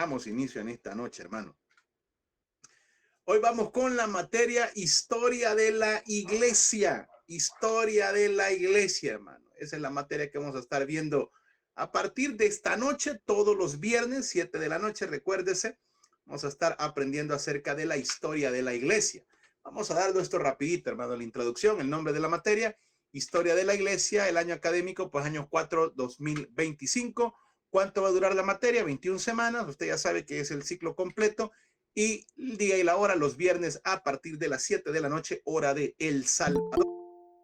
Damos inicio en esta noche, hermano. Hoy vamos con la materia Historia de la Iglesia. Historia de la Iglesia, hermano. Esa es la materia que vamos a estar viendo a partir de esta noche, todos los viernes, 7 de la noche, recuérdese. Vamos a estar aprendiendo acerca de la historia de la Iglesia. Vamos a dar esto rapidito, hermano, la introducción, el nombre de la materia, Historia de la Iglesia, el año académico, pues año 4, 2025. ¿Cuánto va a durar la materia? 21 semanas. Usted ya sabe que es el ciclo completo. Y el día y la hora, los viernes a partir de las 7 de la noche, hora de El Salvador.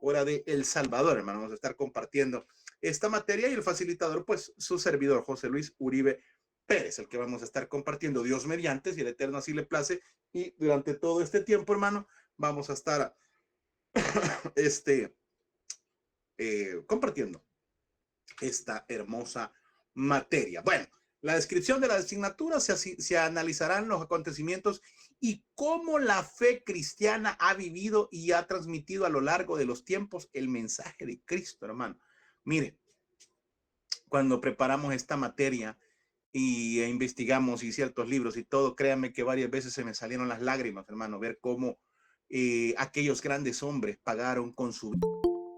Hora de El Salvador, hermano. Vamos a estar compartiendo esta materia y el facilitador, pues su servidor, José Luis Uribe Pérez, el que vamos a estar compartiendo, Dios mediante, si el Eterno así le place. Y durante todo este tiempo, hermano, vamos a estar compartiendo esta hermosa materia. Bueno, la descripción de la asignatura se analizarán los acontecimientos y cómo la fe cristiana ha vivido y ha transmitido a lo largo de los tiempos el mensaje de Cristo, hermano. Mire, cuando preparamos esta materia y investigamos y ciertos libros y todo, créanme que varias veces se me salieron las lágrimas, hermano, ver cómo aquellos grandes hombres pagaron con su vida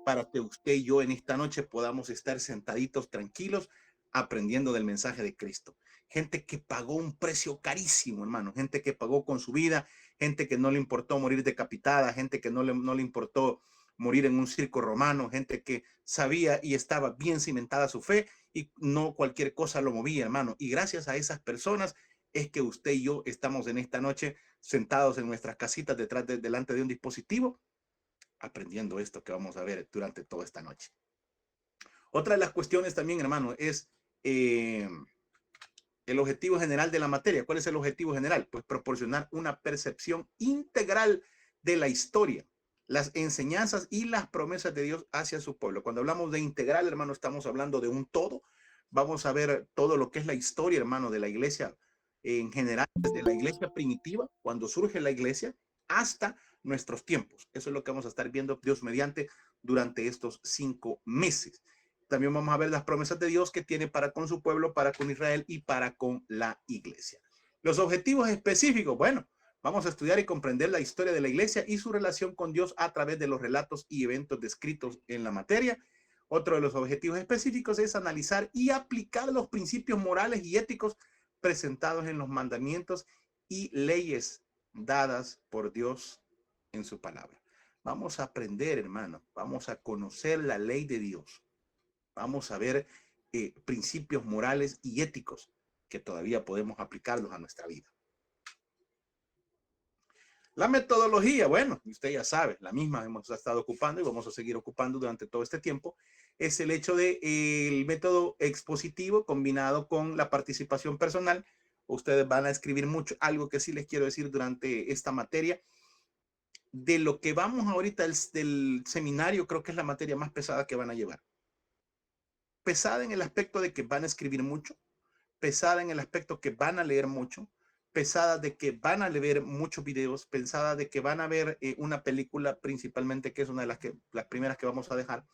para que usted y yo en esta noche podamos estar sentaditos tranquilos aprendiendo del mensaje de Cristo. Gente que pagó un precio carísimo, hermano. Gente que pagó con su vida, gente que no le importó morir decapitada, gente que no le importó morir en un circo romano, gente que sabía y estaba bien cimentada su fe y no cualquier cosa lo movía, hermano. Y gracias a esas personas es que usted y yo estamos en esta noche sentados en nuestras casitas delante de un dispositivo aprendiendo esto que vamos a ver durante toda esta noche. Otra de las cuestiones también, hermano, es el objetivo general de la materia. ¿Cuál es el objetivo general? Pues proporcionar una percepción integral de la historia, las enseñanzas y las promesas de Dios hacia su pueblo. Cuando hablamos de integral, hermano, estamos hablando de un todo. Vamos a ver todo lo que es la historia, hermano, de la iglesia en general, desde la iglesia primitiva, cuando surge la iglesia, hasta nuestros tiempos. Eso es lo que vamos a estar viendo, Dios mediante, durante estos 5 meses. También vamos a ver las promesas de Dios que tiene para con su pueblo, para con Israel y para con la iglesia. Los objetivos específicos, bueno, vamos a estudiar y comprender la historia de la iglesia y su relación con Dios a través de los relatos y eventos descritos en la materia. Otro de los objetivos específicos es analizar y aplicar los principios morales y éticos presentados en los mandamientos y leyes dadas por Dios en su palabra. Vamos a aprender, hermano, vamos a conocer la ley de Dios. Vamos a ver principios morales y éticos que todavía podemos aplicarlos a nuestra vida. La metodología, bueno, usted ya sabe, la misma hemos estado ocupando y vamos a seguir ocupando durante todo este tiempo, es el hecho de el método expositivo combinado con la participación personal. Ustedes van a escribir mucho, algo que sí les quiero decir durante esta materia. De lo que vamos ahorita del seminario, creo que es la materia más pesada que van a llevar. Pesada en el aspecto de que van a escribir mucho, pesada en el aspecto que van a leer mucho, pesada de que van a ver muchos videos, pensada de que van a ver una película principalmente, que es una de las primeras que vamos a dejar,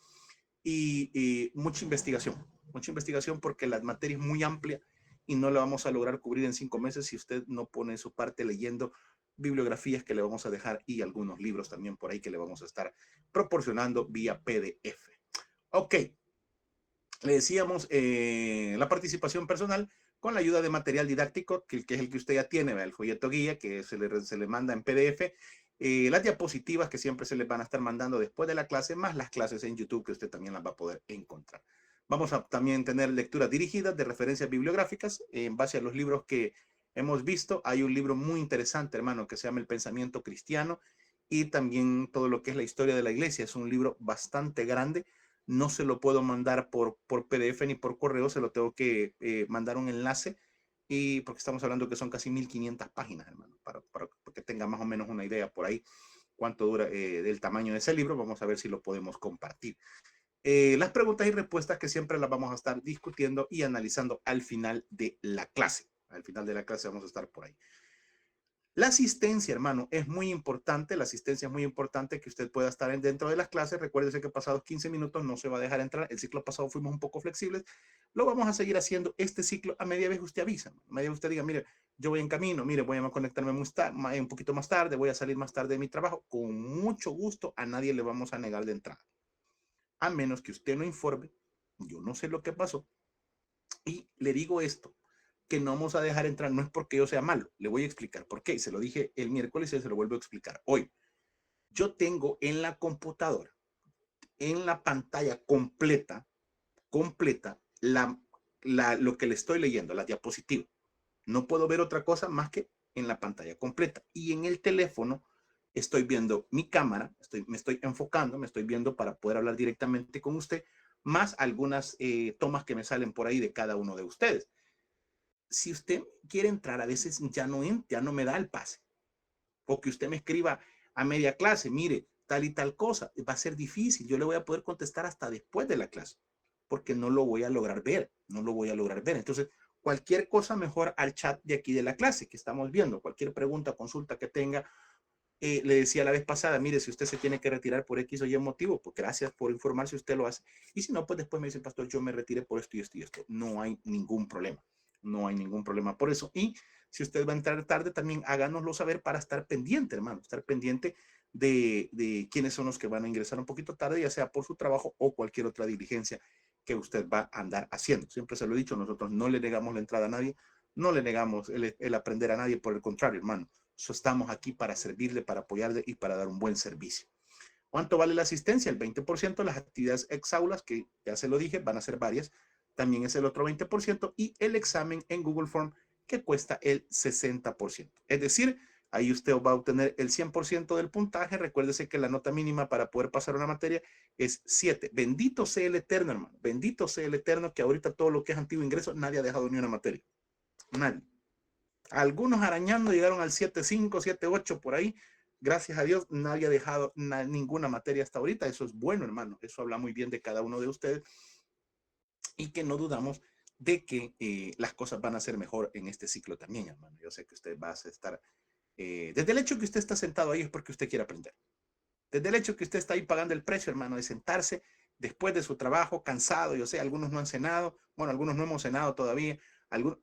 y mucha investigación porque la materia es muy amplia y no la vamos a lograr cubrir en 5 meses si usted no pone su parte leyendo bibliografías que le vamos a dejar y algunos libros también por ahí que le vamos a estar proporcionando vía PDF. Ok. Le decíamos la participación personal con la ayuda de material didáctico, que es el que usted ya tiene, el folleto guía que se le manda en PDF, las diapositivas que siempre se les van a estar mandando después de la clase, más las clases en YouTube que usted también las va a poder encontrar. Vamos a también tener lecturas dirigidas de referencias bibliográficas en base a los libros que hemos visto. Hay un libro muy interesante, hermano, que se llama El Pensamiento Cristiano y también todo lo que es la historia de la iglesia. Es un libro bastante grande. No se lo puedo mandar por PDF ni por correo, se lo tengo que mandar un enlace, y porque estamos hablando que son casi 1500 páginas, hermano, para que tenga más o menos una idea por ahí cuánto dura del tamaño de ese libro. Vamos a ver si lo podemos compartir. Las preguntas y respuestas que siempre las vamos a estar discutiendo y analizando al final de la clase. Al final de la clase vamos a estar por ahí. La asistencia, hermano, es muy importante. La asistencia es muy importante, que usted pueda estar dentro de las clases. Recuérdese que pasados 15 minutos no se va a dejar entrar. El ciclo pasado fuimos un poco flexibles. lo vamos a seguir haciendo este ciclo a media vez usted avisa, a media vez usted diga, mire, yo voy en camino, mire, voy a conectarme un poquito más tarde, voy a salir más tarde de mi trabajo, con mucho gusto, a nadie le vamos a negar de entrada. A menos que usted no informe, yo no sé lo que pasó, y le digo esto, que no vamos a dejar entrar, no es porque yo sea malo, le voy a explicar por qué, se lo dije el miércoles y se lo vuelvo a explicar hoy. Yo tengo en la computadora, en la pantalla completa, lo que le estoy leyendo, la diapositiva. No puedo ver otra cosa más que en la pantalla completa. Y en el teléfono estoy viendo mi cámara, me estoy enfocando, me estoy viendo para poder hablar directamente con usted, más algunas tomas que me salen por ahí de cada uno de ustedes. Si usted quiere entrar, a veces ya no me da el pase. O que usted me escriba a media clase, mire, tal y tal cosa, va a ser difícil. Yo le voy a poder contestar hasta después de la clase, porque no lo voy a lograr ver, no lo voy a lograr ver. Entonces, cualquier cosa mejor al chat de aquí de la clase que estamos viendo, cualquier pregunta, consulta que tenga. Le decía la vez pasada, mire, si usted se tiene que retirar por X o Y motivo, pues gracias por informarse, usted lo hace. Y si no, pues después me dice, pastor, yo me retiré por esto y esto y esto. No hay ningún problema. No hay ningún problema por eso. Y si usted va a entrar tarde, también háganoslo saber para estar pendiente, hermano, estar pendiente de quiénes son los que van a ingresar un poquito tarde, ya sea por su trabajo o cualquier otra diligencia que usted va a andar haciendo. Siempre se lo he dicho, nosotros no le negamos la entrada a nadie, no le negamos el aprender a nadie, por el contrario, hermano. Estamos aquí para servirle, para apoyarle y para dar un buen servicio. ¿Cuánto vale la asistencia? El 20%. Las actividades exaulas, que ya se lo dije, van a ser varias, también es el otro 20%, y el examen en Google Form, que cuesta el 60%. Es decir, ahí usted va a obtener el 100% del puntaje. Recuérdese que la nota mínima para poder pasar una materia es 7. Bendito sea el Eterno, hermano. Bendito sea el Eterno, que ahorita todo lo que es antiguo ingreso, nadie ha dejado ni una materia. Nadie. Algunos arañando llegaron al 7.5, 7.8 por ahí. Gracias a Dios, nadie ha dejado ninguna materia hasta ahorita. Eso es bueno, hermano. Eso habla muy bien de cada uno de ustedes. Y que no dudamos de que las cosas van a ser mejor en este ciclo también, hermano. Yo sé que usted va a estar... desde el hecho que usted está sentado ahí es porque usted quiere aprender. Desde el hecho que usted está ahí pagando el precio, hermano, de sentarse después de su trabajo, cansado. Yo sé, algunos no han cenado. Bueno, algunos no hemos cenado todavía.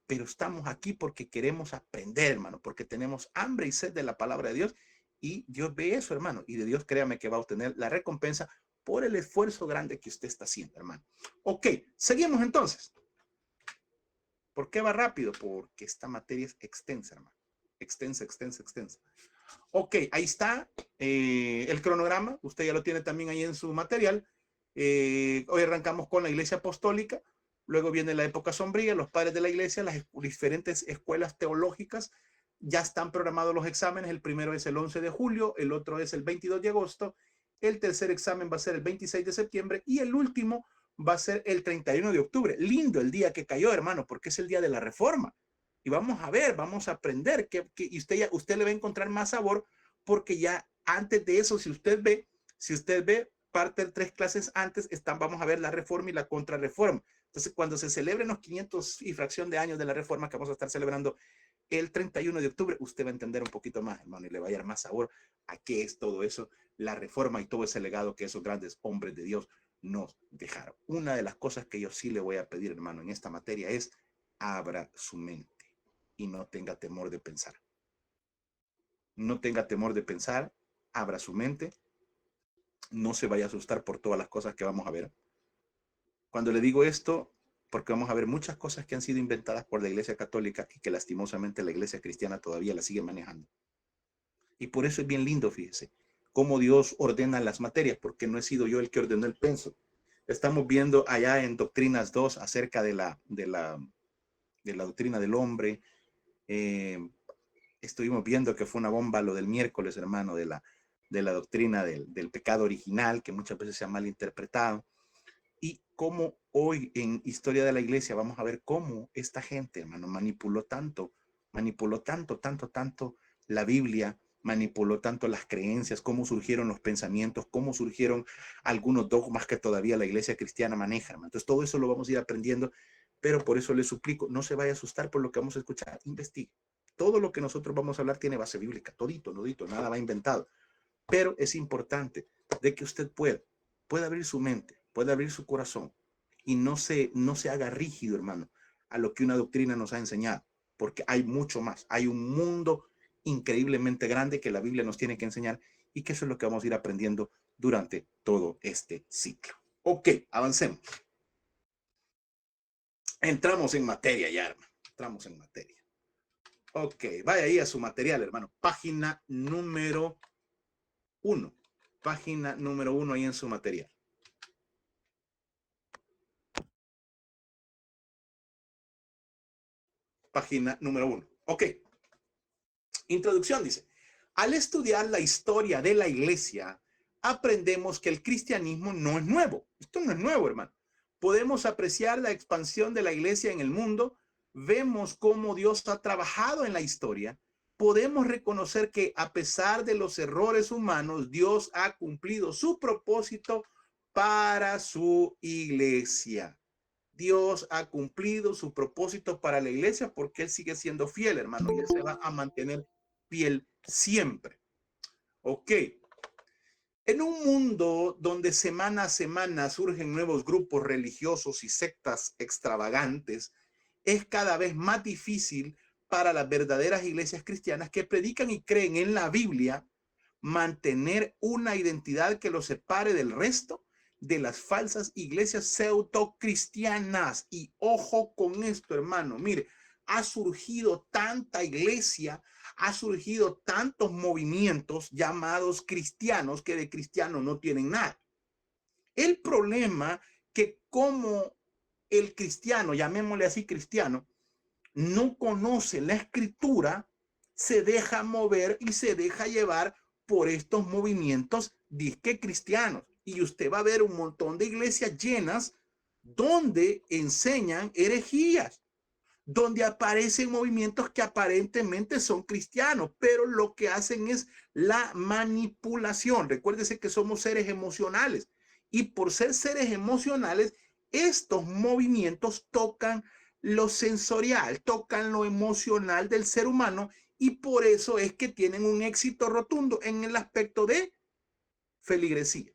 Pero estamos aquí porque queremos aprender, hermano, porque tenemos hambre y sed de la palabra de Dios, y Dios ve eso, hermano, y de Dios créame que va a obtener la recompensa por el esfuerzo grande que usted está haciendo, hermano. Ok, seguimos entonces. ¿Por qué va rápido? Porque esta materia es extensa, hermano. Extensa, extensa, extensa. Ok, ahí está el cronograma. Usted ya lo tiene también ahí en su material. Hoy arrancamos con la Iglesia Apostólica. Luego viene la época sombría, los padres de la iglesia, las diferentes escuelas teológicas. Ya están programados los exámenes. El primero es el 11 de julio, el otro es el 22 de agosto, el tercer examen va a ser el 26 de septiembre y el último va a ser el 31 de octubre. Lindo el día que cayó, hermano, porque es el día de la reforma. Y vamos a ver, vamos a aprender y usted le va a encontrar más sabor, porque ya antes de eso, si usted ve parte de 3 clases antes, vamos a ver la reforma y la contrarreforma. Entonces, cuando se celebren los 500 y fracción de años de la reforma que vamos a estar celebrando el 31 de octubre, usted va a entender un poquito más, hermano, y le va a dar más sabor a qué es todo eso, la reforma y todo ese legado que esos grandes hombres de Dios nos dejaron. Una de las cosas que yo sí le voy a pedir, hermano, en esta materia es: abra su mente y no tenga temor de pensar. No tenga temor de pensar, abra su mente, no se vaya a asustar por todas las cosas que vamos a ver. Cuando le digo esto, porque vamos a ver muchas cosas que han sido inventadas por la Iglesia Católica y que lastimosamente la Iglesia Cristiana todavía la sigue manejando. Y por eso es bien lindo, fíjese, cómo Dios ordena las materias, porque no he sido yo el que ordenó el penso. Estamos viendo allá en Doctrinas 2 acerca de la doctrina del hombre. Estuvimos viendo que fue una bomba lo del miércoles, hermano, de la doctrina del pecado original, que muchas veces se ha malinterpretado. Y cómo hoy en Historia de la Iglesia vamos a ver cómo esta gente, hermano, manipuló tanto la Biblia, manipuló tanto las creencias, cómo surgieron los pensamientos, cómo surgieron algunos dogmas que todavía la Iglesia cristiana maneja, hermano. Entonces todo eso lo vamos a ir aprendiendo, pero por eso le suplico, no se vaya a asustar por lo que vamos a escuchar, investigue. Todo lo que nosotros vamos a hablar tiene base bíblica, todito, nada va inventado. Pero es importante de que usted pueda abrir su mente, pueda abrir su corazón y no se haga rígido, hermano, a lo que una doctrina nos ha enseñado, porque hay mucho más. Hay un mundo increíblemente grande que la Biblia nos tiene que enseñar y que eso es lo que vamos a ir aprendiendo durante todo este ciclo. Ok, avancemos. Entramos en materia ya, hermano. Entramos en materia. Ok, vaya ahí a su material, hermano. Página número 1. Página número 1 ahí en su material. Página número 1. Ok. Introducción dice, al estudiar la historia de la iglesia, aprendemos que el cristianismo no es nuevo. Esto no es nuevo, hermano. Podemos apreciar la expansión de la iglesia en el mundo, vemos cómo Dios ha trabajado en la historia, podemos reconocer que a pesar de los errores humanos, Dios ha cumplido su propósito para su iglesia. Dios ha cumplido su propósito para la iglesia porque Él sigue siendo fiel, hermano, y Él se va a mantener fiel siempre. Ok. En un mundo donde semana a semana surgen nuevos grupos religiosos y sectas extravagantes, es cada vez más difícil para las verdaderas iglesias cristianas que predican y creen en la Biblia mantener una identidad que los separe del resto de las falsas iglesias pseudo-cristianas. Y ojo con esto, hermano. Mire, ha surgido tanta iglesia, ha surgido tantos movimientos llamados cristianos que de cristianos no tienen nada. El problema que como el cristiano, llamémosle así cristiano, no conoce la escritura, se deja mover y se deja llevar por estos movimientos disque cristianos. Y usted va a ver un montón de iglesias llenas donde enseñan herejías, donde aparecen movimientos que aparentemente son cristianos, pero lo que hacen es la manipulación. Recuérdese que somos seres emocionales y por ser seres emocionales, estos movimientos tocan lo sensorial, tocan lo emocional del ser humano y por eso es que tienen un éxito rotundo en el aspecto de feligresía.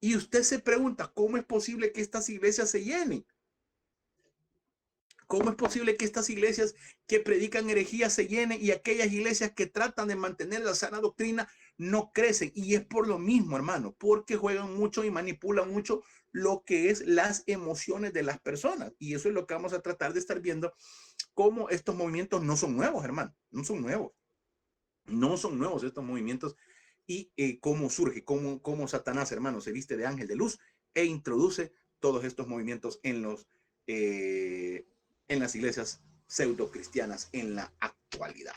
Y usted se pregunta, ¿cómo es posible que estas iglesias se llenen? ¿Cómo es posible que estas iglesias que predican herejías se llenen y aquellas iglesias que tratan de mantener la sana doctrina no crecen? Y es por lo mismo, hermano, porque juegan mucho y manipulan mucho lo que es las emociones de las personas. Y eso es lo que vamos a tratar de estar viendo, cómo estos movimientos no son nuevos, hermano, no son nuevos. No son nuevos estos movimientos y cómo surge, cómo Satanás, hermano, se viste de ángel de luz e introduce todos estos movimientos en las iglesias pseudo cristianas en la actualidad.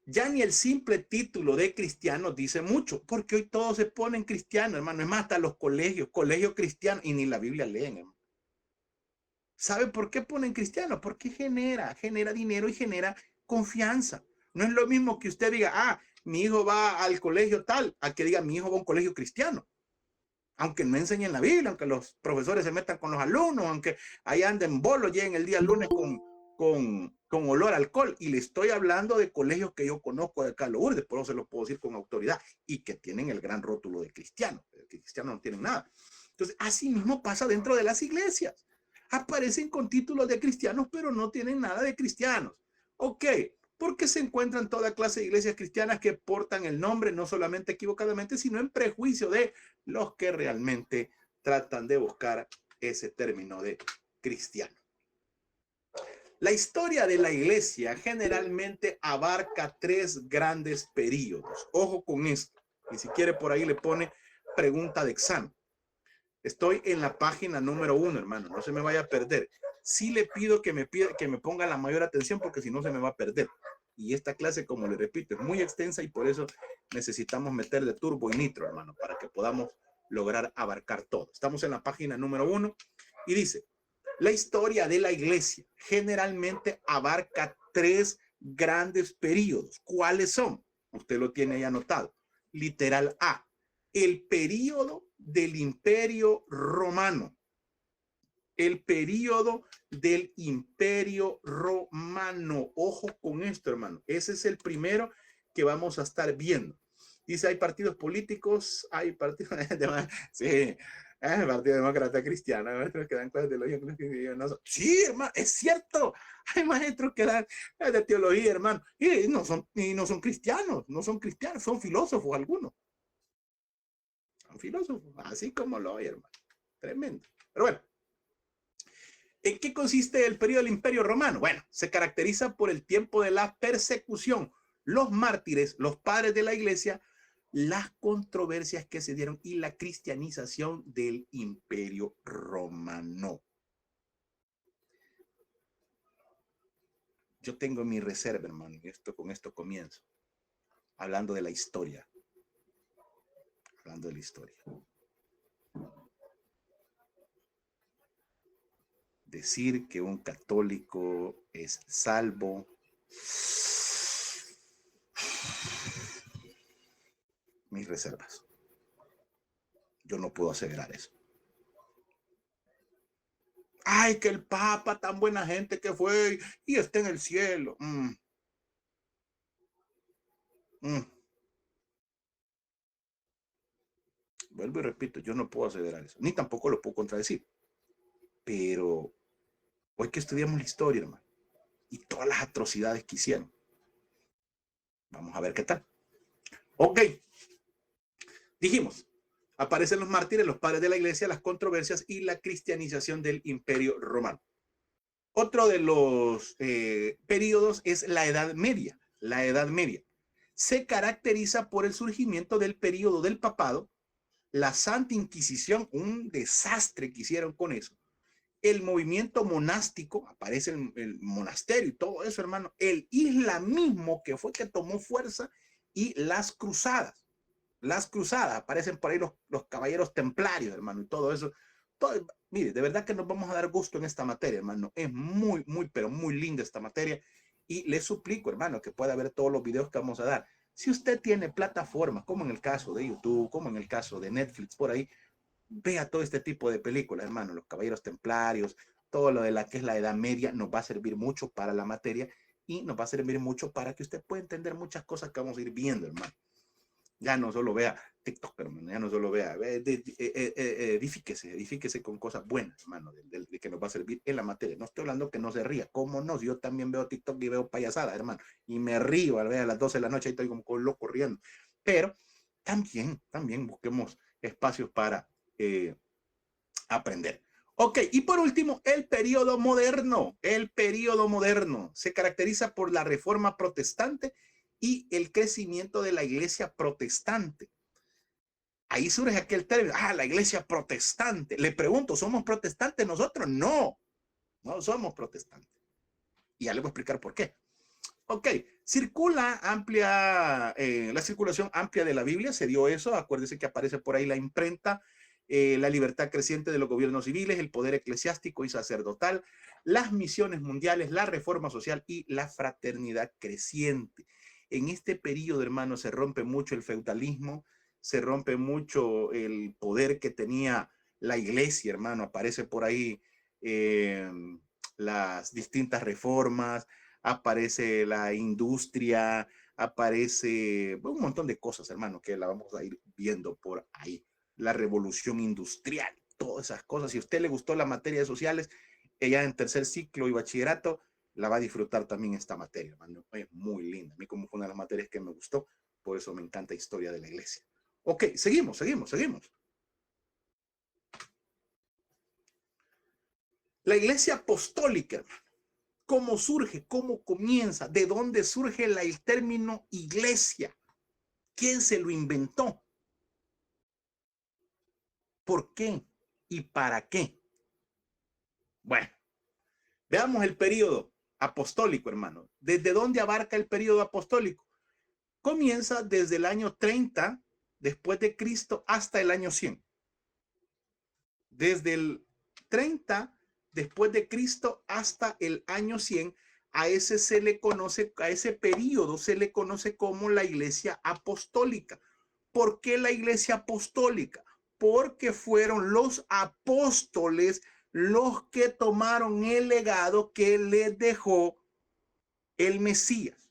Ya ni el simple título de cristiano dice mucho, porque hoy todos se ponen cristianos, hermano. Es más, hasta los colegios cristianos, y ni la Biblia leen, hermano. ¿Sabe por qué ponen cristiano? Porque genera dinero y genera confianza. No es lo mismo que usted diga, ah, mi hijo va al colegio tal, a que diga, mi hijo va a un colegio cristiano. Aunque no enseñen la Biblia, aunque los profesores se metan con los alumnos, aunque ahí anden bolos, lleguen el día lunes con olor a alcohol. Y le estoy hablando de colegios que yo conozco de acá, Lourdes, por eso se lo puedo decir con autoridad, y que tienen el gran rótulo de cristiano. Que cristianos no tienen nada. Entonces, así mismo pasa dentro de las iglesias. Aparecen con títulos de cristianos, pero no tienen nada de cristianos. Ok, porque se encuentran toda clase de iglesias cristianas que portan el nombre, no solamente equivocadamente, sino en prejuicio de los que realmente tratan de buscar ese término de cristiano. La historia de la iglesia generalmente abarca 3 grandes periodos. Ojo con esto. Y si quiere por ahí le pone pregunta de examen. Estoy en la página número 1, hermano. No se me vaya a perder. Sí le pido que me ponga la mayor atención porque si no se me va a perder. Y esta clase, como le repito, es muy extensa y por eso necesitamos meterle turbo y nitro, hermano, para que podamos lograr abarcar todo. Estamos en la página número 1 y dice, la historia de la iglesia generalmente abarca 3 grandes periodos. ¿Cuáles son? Usted lo tiene ahí anotado. Literal A, el período del Imperio Romano. El período del Imperio Romano. Ojo con esto, hermano. Ese es el primero que vamos a estar viendo. Dice, hay partidos políticos, hay partidos... sí, el Partido Demócrata Cristiano, hay maestros que dan clases de teología. Sí, hermano, es cierto. Hay maestros que dan de teología, hermano, y no son cristianos, son filósofos algunos. Son filósofos, así como lo hay, hermano. Tremendo. Pero bueno, ¿en qué consiste el periodo del Imperio Romano? Bueno, se caracteriza por el tiempo de la persecución, los mártires, los padres de la iglesia, las controversias que se dieron y la cristianización del Imperio Romano. Yo tengo mi reserva, hermano, y con esto comienzo. Hablando de la historia. Hablando de la historia. Decir que un católico es salvo. Mis reservas. Yo no puedo aseverar eso. Ay, que el Papa, tan buena gente que fue y está en el cielo. Vuelvo y repito, yo no puedo aseverar eso, ni tampoco lo puedo contradecir. Pero hoy que estudiamos la historia, hermano, y todas las atrocidades que hicieron, vamos a ver qué tal. Ok, dijimos, aparecen los mártires, los padres de la iglesia, las controversias y la cristianización del Imperio Romano. Otro de los periodos es la Edad Media. La Edad Media se caracteriza por el surgimiento del periodo del papado, la Santa Inquisición, un desastre que hicieron con eso, el movimiento monástico, aparece el monasterio y todo eso, hermano, el islamismo que fue que tomó fuerza y las cruzadas, aparecen por ahí los caballeros templarios, hermano, y todo eso. Todo, mire, de verdad que nos vamos a dar gusto en esta materia, hermano. Es muy, pero muy linda esta materia. Y le suplico, hermano, que pueda ver todos los videos que vamos a dar. Si usted tiene plataformas, como en el caso de YouTube, como en el caso de Netflix, por ahí, vea todo este tipo de películas, hermano. Los caballeros templarios, todo lo de la que es la Edad Media, nos va a servir mucho para la materia y nos va a servir mucho para que usted pueda entender muchas cosas que vamos a ir viendo, hermano. Ya no solo vea TikTok, hermano, ya no solo vea, edifíquese con cosas buenas, hermano, de que nos va a servir en la materia. No estoy hablando que no se ría, ¿cómo no? Yo también veo TikTok y veo payasadas, hermano, y me río al ver a las 12 de la noche y estoy como con loco riendo. Pero también busquemos espacios para aprender. Ok, y por último, el periodo moderno. El periodo moderno se caracteriza por la reforma protestante y el crecimiento de la iglesia protestante. Ahí surge aquel término, la iglesia protestante. Le pregunto, ¿somos protestantes nosotros? No, no somos protestantes. Y ya le voy a explicar por qué. Ok, circula amplia, la circulación amplia de la Biblia, se dio eso, acuérdese que aparece por ahí la imprenta, la libertad creciente de los gobiernos civiles, el poder eclesiástico y sacerdotal, las misiones mundiales, la reforma social y la fraternidad creciente. En este periodo, hermano, se rompe mucho el feudalismo, se rompe mucho el poder que tenía la iglesia, hermano, aparece por ahí las distintas reformas, aparece la industria, aparece un montón de cosas, hermano, que la vamos a ir viendo por ahí. La revolución industrial, todas esas cosas. Si a usted le gustó la materia de sociales, ella en tercer ciclo y bachillerato, la va a disfrutar también esta materia, hermano. Es muy linda. A mí como fue una de las materias que me gustó, por eso me encanta historia de la iglesia. Ok, seguimos. La iglesia apostólica, hermano. ¿Cómo surge? ¿Cómo comienza? ¿De dónde surge el término iglesia? ¿Quién se lo inventó? ¿Por qué? ¿Y para qué? Bueno, veamos el periodo apostólico, hermano. ¿Desde dónde abarca el periodo apostólico? Comienza desde el año 30 después de Cristo hasta el año 100. Desde el 30 después de Cristo hasta el año 100, a ese periodo se le conoce como la iglesia apostólica. ¿Por qué la iglesia apostólica? Porque fueron los apóstoles los que tomaron el legado que les dejó el Mesías.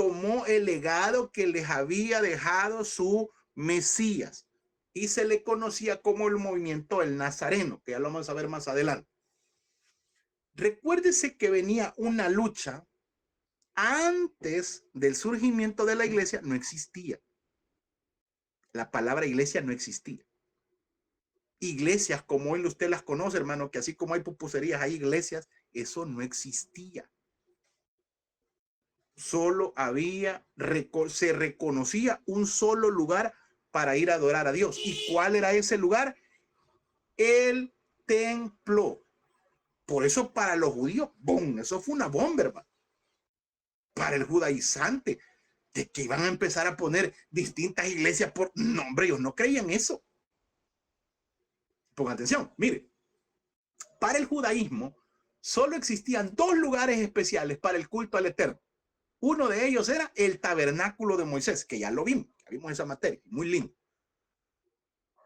tomó el legado que les había dejado su Mesías y se le conocía como el movimiento del Nazareno, que ya lo vamos a ver más adelante. Recuérdese que venía una lucha antes del surgimiento de la iglesia, no existía. La palabra iglesia no existía. Iglesias como hoy usted las conoce, hermano, que así como hay pupuserías, hay iglesias, eso no existía. Solo se reconocía un solo lugar para ir a adorar a Dios. ¿Y cuál era ese lugar? El templo. Por eso para los judíos, ¡bum! Eso fue una bomba, hermano. Para el judaizante, de que iban a empezar a poner distintas iglesias por... No, hombre, ellos no creían eso. Pongan atención, mire. Para el judaísmo, solo existían dos lugares especiales para el culto al Eterno. Uno de ellos era el tabernáculo de Moisés, que ya lo vimos, ya vimos esa materia, muy lindo.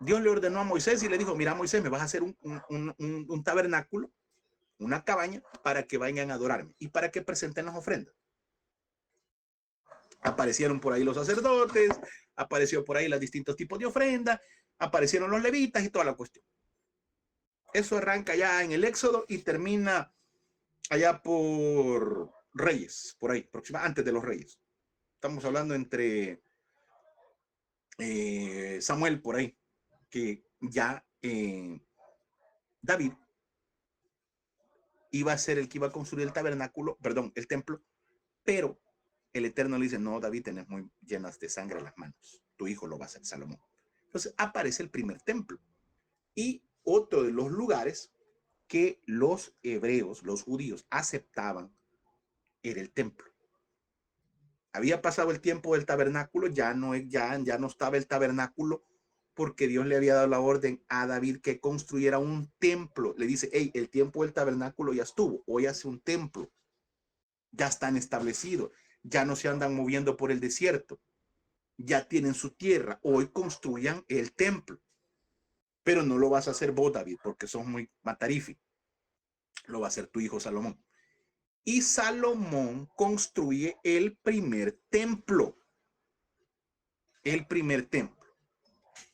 Dios le ordenó a Moisés y le dijo, mira Moisés, me vas a hacer un tabernáculo, una cabaña, para que vayan a adorarme y para que presenten las ofrendas. Aparecieron por ahí los sacerdotes, apareció por ahí los distintos tipos de ofrendas, aparecieron los levitas y toda la cuestión. Eso arranca ya en el Éxodo y termina allá por Reyes, por ahí, antes de los Reyes. Estamos hablando entre Samuel, por ahí, que ya David iba a ser el que iba a construir el tabernáculo, perdón, el templo, pero el Eterno le dice, no, David, tenés muy llenas de sangre las manos, tu hijo lo va a hacer, Salomón. Entonces aparece el primer templo. Y otro de los lugares que los hebreos, los judíos, aceptaban era el templo. Había pasado el tiempo del tabernáculo, ya no estaba el tabernáculo, porque Dios le había dado la orden a David que construyera un templo. Le dice, hey, el tiempo del tabernáculo ya estuvo, hoy hace un templo. Ya están establecidos, ya no se andan moviendo por el desierto, ya tienen su tierra, hoy construyan el templo. Pero no lo vas a hacer vos, David, porque sos muy matarifi. Lo va a hacer tu hijo Salomón. Y Salomón construye el primer templo. El primer templo.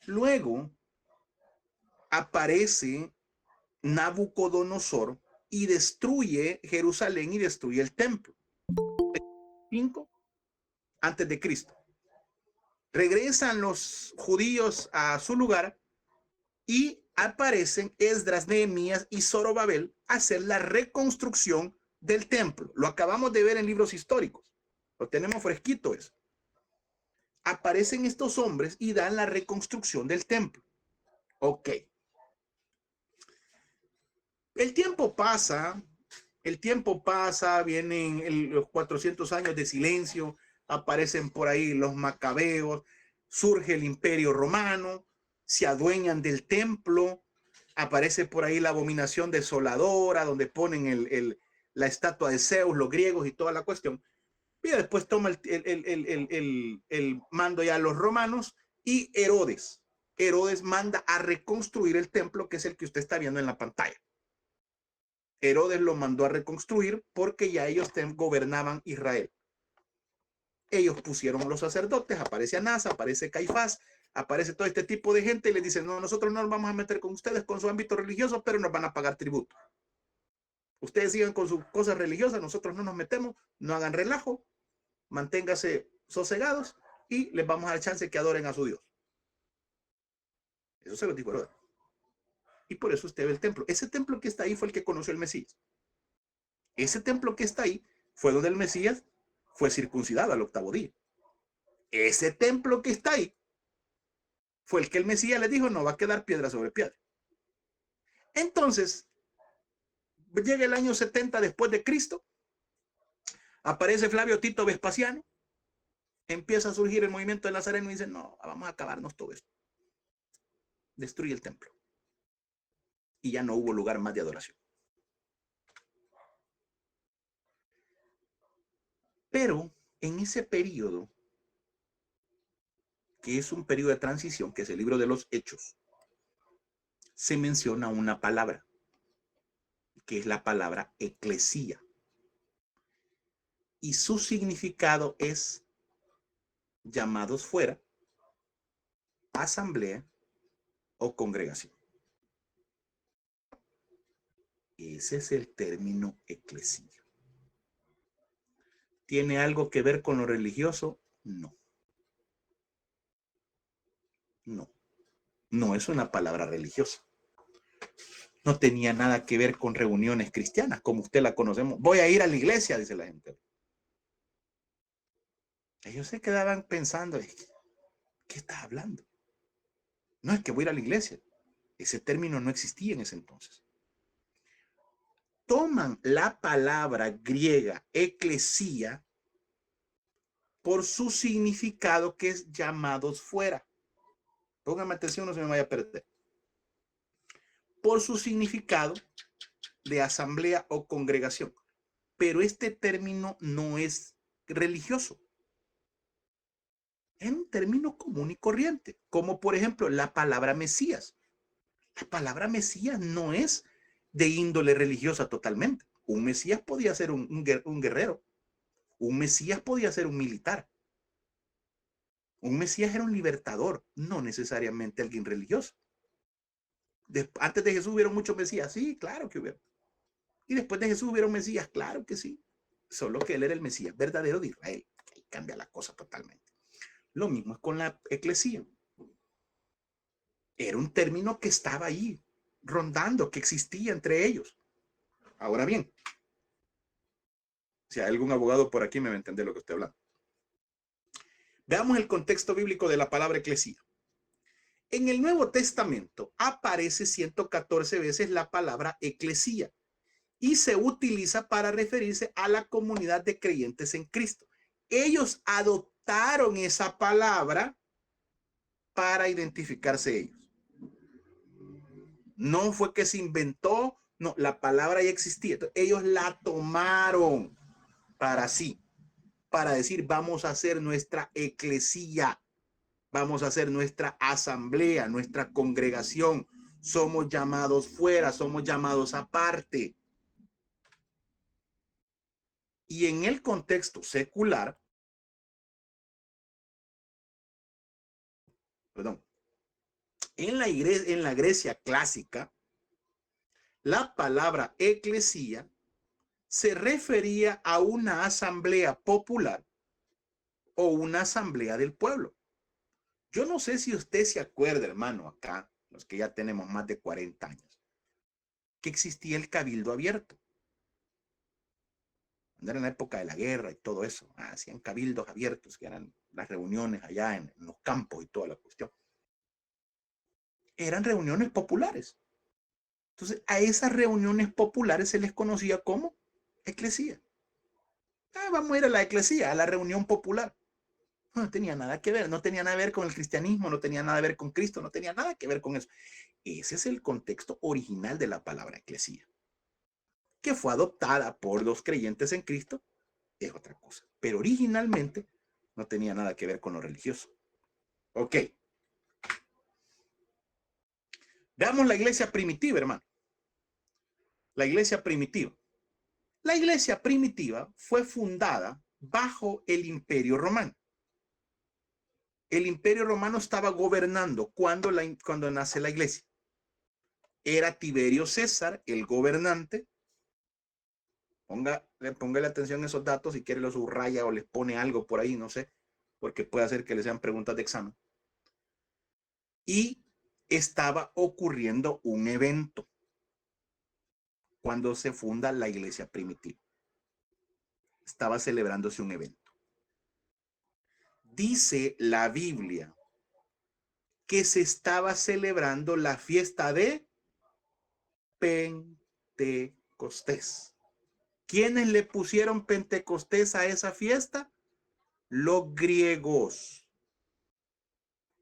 Luego aparece Nabucodonosor y destruye Jerusalén y destruye el templo. 5 antes de Cristo. Regresan los judíos a su lugar y aparecen Esdras, Nehemías y Zorobabel a hacer la reconstrucción del templo. Lo acabamos de ver en libros históricos. Lo tenemos fresquito eso. Aparecen estos hombres y dan la reconstrucción del templo. Ok. El tiempo pasa, vienen los 400 años de silencio, aparecen por ahí los macabeos, surge el imperio romano, se adueñan del templo, aparece por ahí la abominación desoladora, donde ponen la estatua de Zeus, los griegos y toda la cuestión. Y después toma el mando ya a los romanos y Herodes manda a reconstruir el templo, que es el que usted está viendo en la pantalla. Herodes lo mandó a reconstruir porque ya ellos gobernaban Israel. Ellos pusieron los sacerdotes, aparece Anás, aparece Caifás, aparece todo este tipo de gente y les dicen, no, nosotros no nos vamos a meter con ustedes con su ámbito religioso, pero nos van a pagar tributo. Ustedes sigan con sus cosas religiosas, nosotros no nos metemos, no hagan relajo, manténganse sosegados y les vamos a dar chance que adoren a su Dios. Eso se lo dijo Herodes. Y por eso usted ve el templo. Ese templo que está ahí fue el que conoció el Mesías. Ese templo que está ahí fue donde el Mesías fue circuncidado al 8º día. Ese templo que está ahí fue el que el Mesías le dijo, no va a quedar piedra sobre piedra. Entonces, llega el año 70 después de Cristo, aparece Flavio Tito Vespasiano, empieza a surgir el movimiento de Nazareno y dice, no, vamos a acabarnos todo esto. Destruye el templo. Y ya no hubo lugar más de adoración. Pero en ese periodo, que es un periodo de transición, que es el libro de los Hechos, se menciona una palabra, que es la palabra eclesía. y su significado es llamados fuera, asamblea o congregación. Ese es el término eclesía. ¿Tiene algo que ver con lo religioso? No. No. No es una palabra religiosa. No tenía nada que ver con reuniones cristianas, como usted la conocemos. Voy a ir a la iglesia, dice la gente. Ellos se quedaban pensando, ¿qué estás hablando? No es que voy a ir a la iglesia. Ese término no existía en ese entonces. Toman la palabra griega eclesía por su significado, que es llamados fuera. Pónganme atención, no se me vaya a perder. Por su significado de asamblea o congregación. Pero este término no es religioso. Es un término común y corriente, como por ejemplo la palabra Mesías. La palabra Mesías no es de índole religiosa totalmente. Un Mesías podía ser un guerrero. Un Mesías podía ser un militar. Un Mesías era un libertador, no necesariamente alguien religioso. Antes de Jesús hubieron muchos Mesías, sí, claro que hubieron. Y después de Jesús hubieron Mesías, claro que sí. Solo que él era el Mesías verdadero de Israel. Ahí cambia la cosa totalmente. Lo mismo es con la eclesía. Era un término que estaba ahí, rondando, que existía entre ellos. Ahora bien, si hay algún abogado por aquí me va a entender lo que estoy hablando. Veamos el contexto bíblico de la palabra eclesía. En el Nuevo Testamento aparece 114 veces la palabra eclesía y se utiliza para referirse a la comunidad de creyentes en Cristo. Ellos adoptaron esa palabra para identificarse ellos. No fue que se inventó, no, la palabra ya existía. Entonces, ellos la tomaron para sí, para decir, vamos a hacer nuestra eclesía, vamos a hacer nuestra asamblea, nuestra congregación. Somos llamados fuera, somos llamados aparte. Y en el contexto secular, perdón, en la Grecia clásica, la palabra eclesía se refería a una asamblea popular o una asamblea del pueblo. Yo no sé si usted se acuerda, hermano, acá, los que ya tenemos más de 40 años, que existía el cabildo abierto. Era en la época de la guerra y todo eso. Hacían cabildos abiertos, que eran las reuniones allá en los campos y toda la cuestión. Eran reuniones populares. Entonces, a esas reuniones populares se les conocía como eclesía. Vamos a ir a la eclesía, a la reunión popular. No tenía nada que ver, no tenía nada que ver con el cristianismo, no tenía nada que ver con Cristo, no tenía nada que ver con eso. Ese es el contexto original de la palabra eclesía, que fue adoptada por los creyentes en Cristo, es otra cosa. Pero originalmente no tenía nada que ver con lo religioso. Ok. Veamos la iglesia primitiva, hermano. La iglesia primitiva. La iglesia primitiva fue fundada bajo el Imperio Romano. El Imperio Romano estaba gobernando cuando nace la iglesia. Era Tiberio César el gobernante. Póngale atención a esos datos, si quiere los subraya o les pone algo por ahí, no sé, porque puede hacer que les sean preguntas de examen. Y estaba ocurriendo un evento cuando se funda la iglesia primitiva. Estaba celebrándose un evento. Dice la Biblia que se estaba celebrando la fiesta de Pentecostés. ¿Quiénes le pusieron Pentecostés a esa fiesta? Los griegos.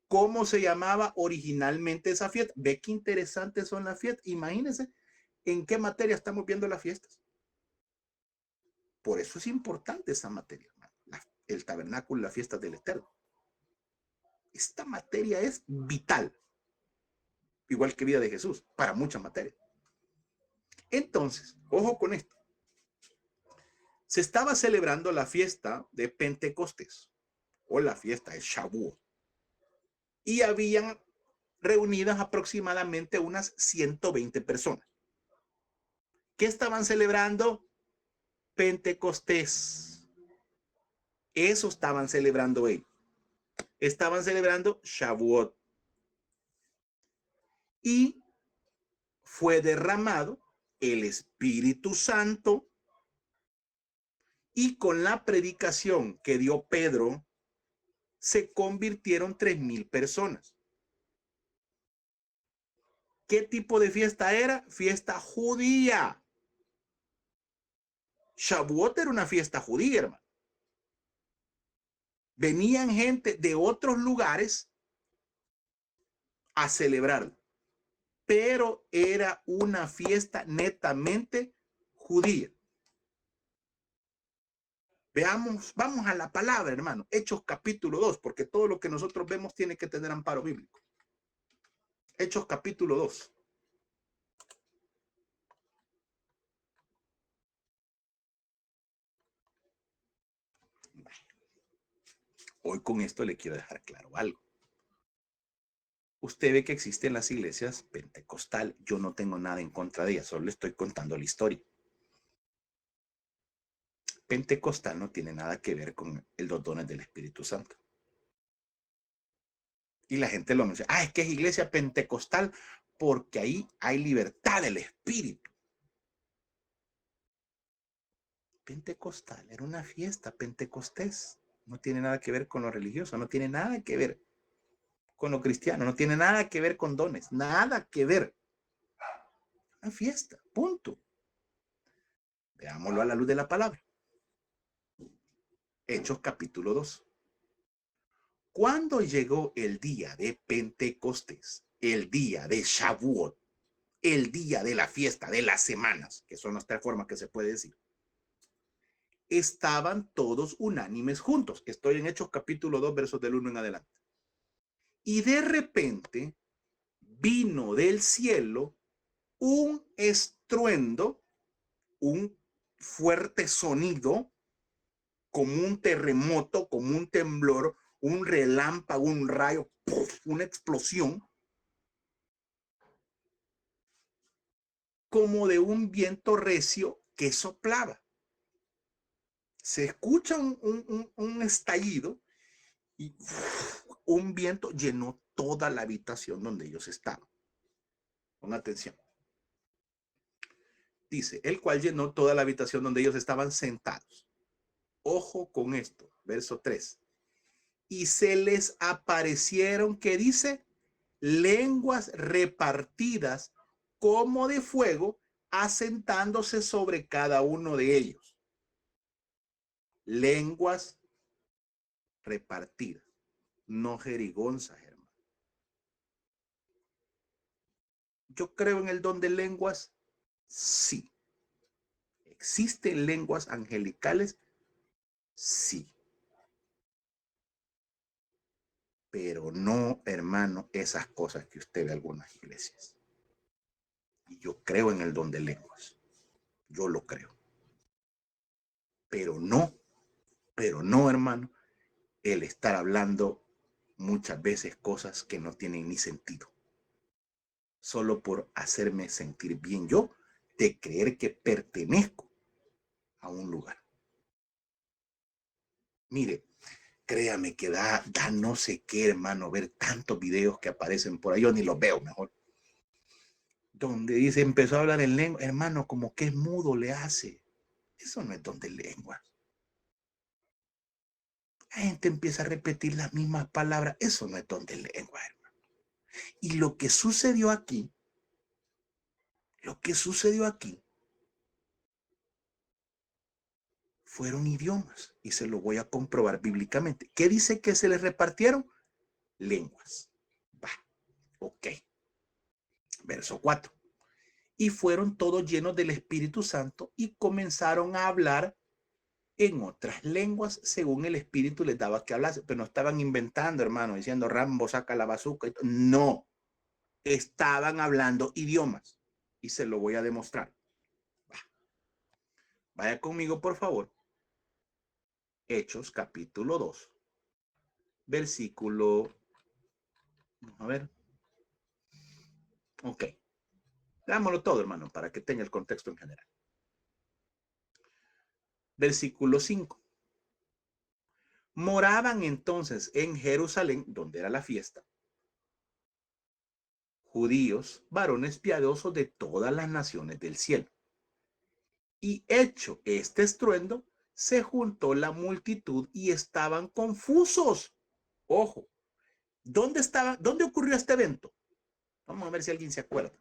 ¿Cómo se llamaba originalmente esa fiesta? Ve qué interesantes son las fiestas. Imagínense en qué materia estamos viendo las fiestas. Por eso es importante esa materia, el tabernáculo y las fiestas del Eterno. Esta materia es vital, igual que vida de Jesús, para muchas materias. Entonces, ojo con esto. Se estaba celebrando la fiesta de Pentecostés o la fiesta de Shavuot. Y habían reunidas aproximadamente unas 120 personas. ¿Qué estaban celebrando? Pentecostés. Eso estaban celebrando ellos. Estaban celebrando Shavuot. Y fue derramado el Espíritu Santo, y con la predicación que dio Pedro se convirtieron 3,000 personas. ¿Qué tipo de fiesta era? Fiesta judía. Shavuot era una fiesta judía, hermano. Venían gente de otros lugares a celebrarlo, pero era una fiesta netamente judía. Veamos, vamos a la palabra, hermano. Hechos capítulo 2, porque todo lo que nosotros vemos tiene que tener amparo bíblico. Hechos capítulo 2. Hoy con esto le quiero dejar claro algo. Usted ve que existen las iglesias pentecostal. Yo no tengo nada en contra de ellas, solo le estoy contando la historia. Pentecostal no tiene nada que ver con los dones del Espíritu Santo. Y la gente lo menciona. Ah, es que es iglesia pentecostal porque ahí hay libertad del Espíritu. Pentecostal era una fiesta, Pentecostés. No tiene nada que ver con lo religioso, no tiene nada que ver con lo cristiano, no tiene nada que ver con dones, nada que ver. Una fiesta, punto. Veámoslo a la luz de la palabra. Hechos capítulo 2. Cuando llegó el día de Pentecostés, el día de Shavuot, el día de la fiesta de las semanas, que son las 3 formas que se puede decir, estaban todos unánimes juntos. Estoy en Hechos capítulo 2, versos del 1 en adelante. Y de repente vino del cielo un estruendo, un fuerte sonido, como un terremoto, como un temblor, un relámpago, un rayo, ¡puf!, una explosión, como de un viento recio que soplaba. Se escucha un estallido y un viento llenó toda la habitación donde ellos estaban. Pon atención. Dice, el cual llenó toda la habitación donde ellos estaban sentados. Ojo con esto, verso 3. Y se les aparecieron, ¿qué dice? Lenguas repartidas como de fuego, asentándose sobre cada uno de ellos. Lenguas repartidas, no jerigonzas, hermano. Yo creo en el don de lenguas, sí. ¿Existen lenguas angelicales? Sí. Pero no, hermano, esas cosas que usted ve en algunas iglesias. Y yo creo en el don de lenguas. Yo lo creo. Pero no, hermano, el estar hablando muchas veces cosas que no tienen ni sentido. Solo por hacerme sentir bien yo, de creer que pertenezco a un lugar. Mire, créame que da no sé qué, hermano, ver tantos videos que aparecen por ahí. Yo ni los veo mejor. Donde dice, empezó a hablar en lengua, hermano, como que es mudo le hace. Eso no es don de lenguas. La gente empieza a repetir las mismas palabras. Eso no es don de lenguas, hermano. Y lo que sucedió aquí, fueron idiomas. Y se lo voy a comprobar bíblicamente. ¿Qué dice que se les repartieron? Lenguas. Va, ok. Verso 4. Y fueron todos llenos del Espíritu Santo y comenzaron a hablar en otras lenguas según el Espíritu les daba que hablase. Pero no estaban inventando, hermano, diciendo Rambo saca la bazuca. No, estaban hablando idiomas. Y se lo voy a demostrar. Vaya conmigo, por favor, Hechos capítulo 2, versículo, vamos a ver, ok, dámoslo todo, hermano, para que tenga el contexto en general. Versículo 5. Moraban entonces en Jerusalén, donde era la fiesta, judíos, varones piadosos de todas las naciones del cielo. Y hecho este estruendo, se juntó la multitud y estaban confusos. Ojo, ¿dónde estaba? ¿Dónde ocurrió este evento? Vamos a ver si alguien se acuerda.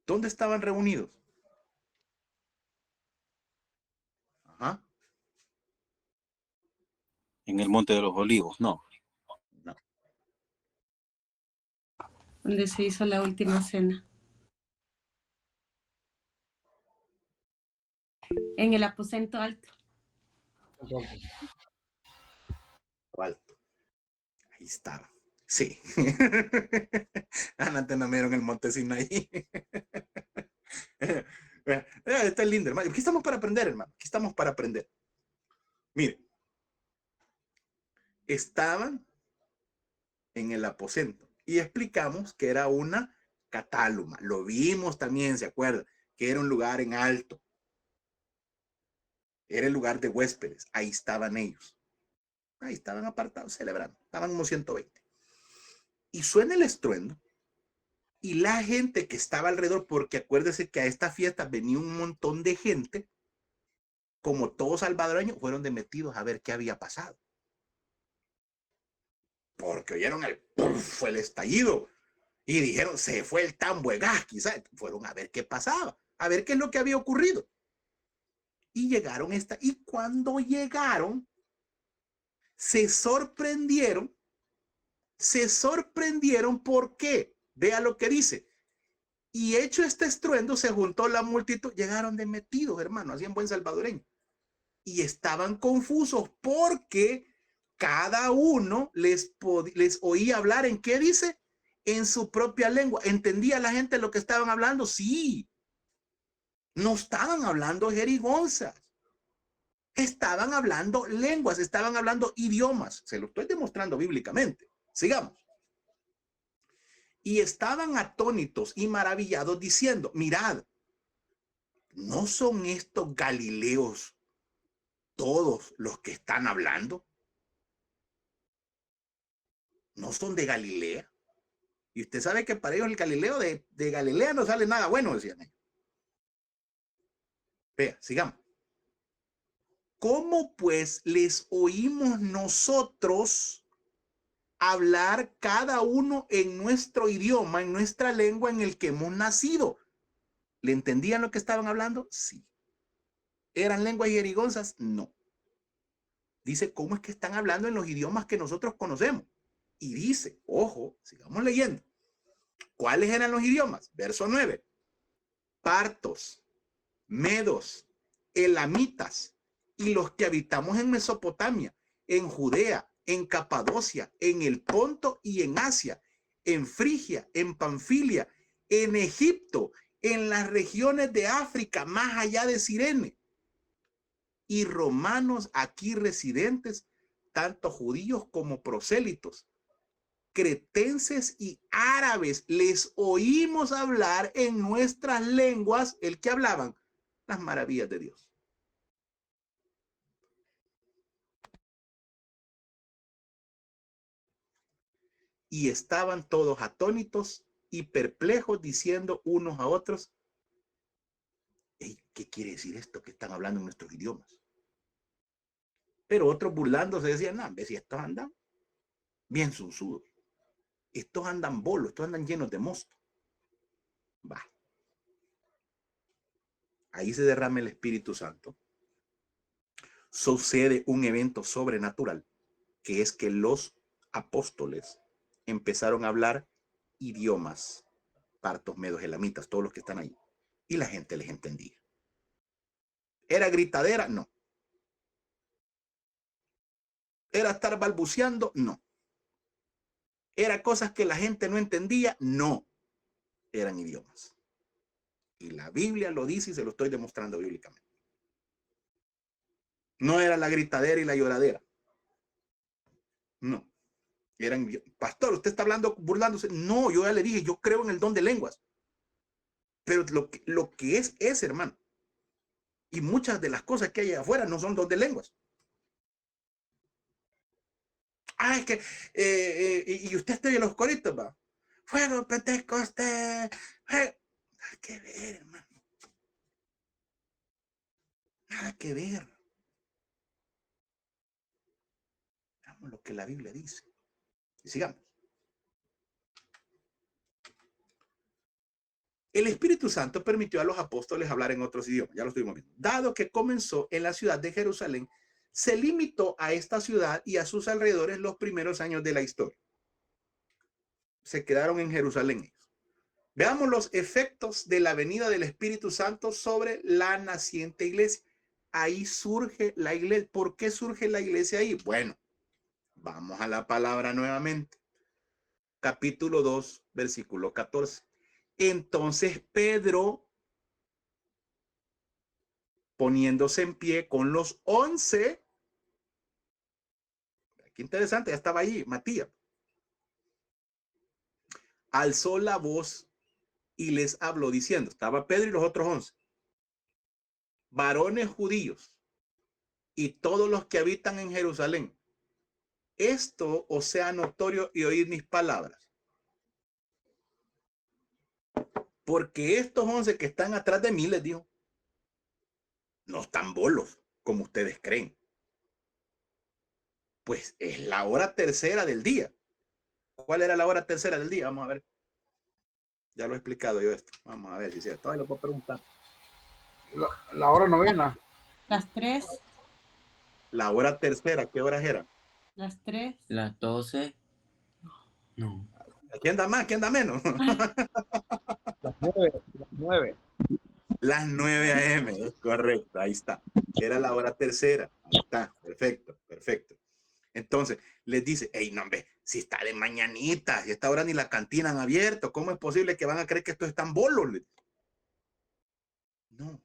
¿Dónde estaban reunidos? Ajá. En el Monte de los Olivos, no. No. Donde se hizo la última cena. En el aposento alto. Alto. Ahí estaba. Sí. Antes no me dieron el monte Sinaí. Está lindo, hermano. Aquí estamos para aprender, hermano. Aquí estamos para aprender. Mire. Estaban en el aposento y explicamos que era una catáluma. Lo vimos también, ¿se acuerda? Que era un lugar en alto. Era el lugar de huéspedes. Ahí estaban ellos. Ahí estaban apartados, celebrando. Estaban como 120. Y suena el estruendo. Y la gente que estaba alrededor, porque acuérdese que a esta fiesta venía un montón de gente, como todos salvadoreños, fueron metidos a ver qué había pasado. Porque oyeron fue el estallido. Y dijeron, se fue el tambo de gas, quizás. Fueron a ver qué pasaba, a ver qué es lo que había ocurrido. Y llegaron y cuando llegaron, se sorprendieron. ¿Por qué? Vea lo que dice. Y hecho este estruendo, se juntó la multitud, llegaron de metidos, hermano, así en buen salvadoreño. Y estaban confusos porque cada uno les oía hablar en qué dice, en su propia lengua. ¿Entendía la gente lo que estaban hablando? Sí. No estaban hablando jerigonzas. Estaban hablando lenguas, estaban hablando idiomas. Se lo estoy demostrando bíblicamente. Sigamos. Y estaban atónitos y maravillados diciendo, mirad, ¿no son estos galileos todos los que están hablando? ¿No son de Galilea? Y usted sabe que para ellos el Galileo de Galilea no sale nada bueno, decían ellos. Vea, sigamos. ¿Cómo pues les oímos nosotros hablar cada uno en nuestro idioma, en nuestra lengua en el que hemos nacido? ¿Le entendían lo que estaban hablando? Sí. ¿Eran lenguas jerigonzas? No. Dice, ¿cómo es que están hablando en los idiomas que nosotros conocemos? Y dice, ojo, sigamos leyendo. ¿Cuáles eran los idiomas? Verso 9. Partos, medos, elamitas y los que habitamos en Mesopotamia, en Judea, en Capadocia, en el Ponto y en Asia, en Frigia, en Panfilia, en Egipto, en las regiones de África, más allá de Cirene, y romanos aquí residentes, tanto judíos como prosélitos, cretenses y árabes, les oímos hablar en nuestras lenguas, el que hablaban, las maravillas de Dios. Y estaban todos atónitos y perplejos, diciendo unos a otros, hey, ¿qué quiere decir esto que están hablando en nuestros idiomas? Pero otros burlándose decían, no, si estos andan bien sunsudos, estos andan bolos, estos andan llenos de mosto. Va. Ahí se derrama el Espíritu Santo. Sucede un evento sobrenatural, que es que los apóstoles empezaron a hablar idiomas, partos, medos, elamitas, todos los que están ahí, y la gente les entendía. ¿Era gritadera? No. ¿Era estar balbuceando? No. ¿Era cosas que la gente no entendía? No. Eran idiomas. Y la Biblia lo dice y se lo estoy demostrando bíblicamente. No era la gritadera y la lloradera. No. Eran, pastor, usted está hablando, burlándose. No, yo ya le dije, yo creo en el don de lenguas. Pero lo que es, hermano. Y muchas de las cosas que hay afuera no son don de lenguas. Ah, es que, y usted está en los coritos, va. Fuego, Pentecostés. Nada que ver, hermano. Nada que ver. Veamos lo que la Biblia dice. Y sigamos. El Espíritu Santo permitió a los apóstoles hablar en otros idiomas, ya lo estuvimos viendo. Dado que comenzó en la ciudad de Jerusalén, se limitó a esta ciudad y a sus alrededores los primeros años de la historia. Se quedaron en Jerusalén. Veamos los efectos de la venida del Espíritu Santo sobre la naciente iglesia. Ahí surge la iglesia. ¿Por qué surge la iglesia ahí? Bueno, vamos a la palabra nuevamente. Capítulo 2, versículo 14. Entonces Pedro, poniéndose en pie con los 11, qué interesante, ya estaba ahí Matías, alzó la voz y les habló diciendo, estaba Pedro y los otros 11, varones judíos y todos los que habitan en Jerusalén, esto os sea notorio y oíd mis palabras. Porque estos 11 que están atrás de mí, les dijo, no están bolos como ustedes creen. Pues es la hora tercera del día. ¿Cuál era la hora tercera del día? Vamos a ver. Ya lo he explicado yo esto. Vamos a ver si es cierto. Todavía lo puedo preguntar. La hora novena. Las 3. La hora tercera, ¿qué horas eran? Las 3. Las 12. No. ¿Quién da más? ¿Quién da menos? Las 9. Las 9. Las 9 a.m. Es correcto, ahí está. Era la hora tercera. Ahí está, perfecto, perfecto. Entonces, les dice, hey, no, hombre, si está de mañanita, y esta hora ni la cantina han abierto, ¿cómo es posible que van a creer que esto es tan bolo? No,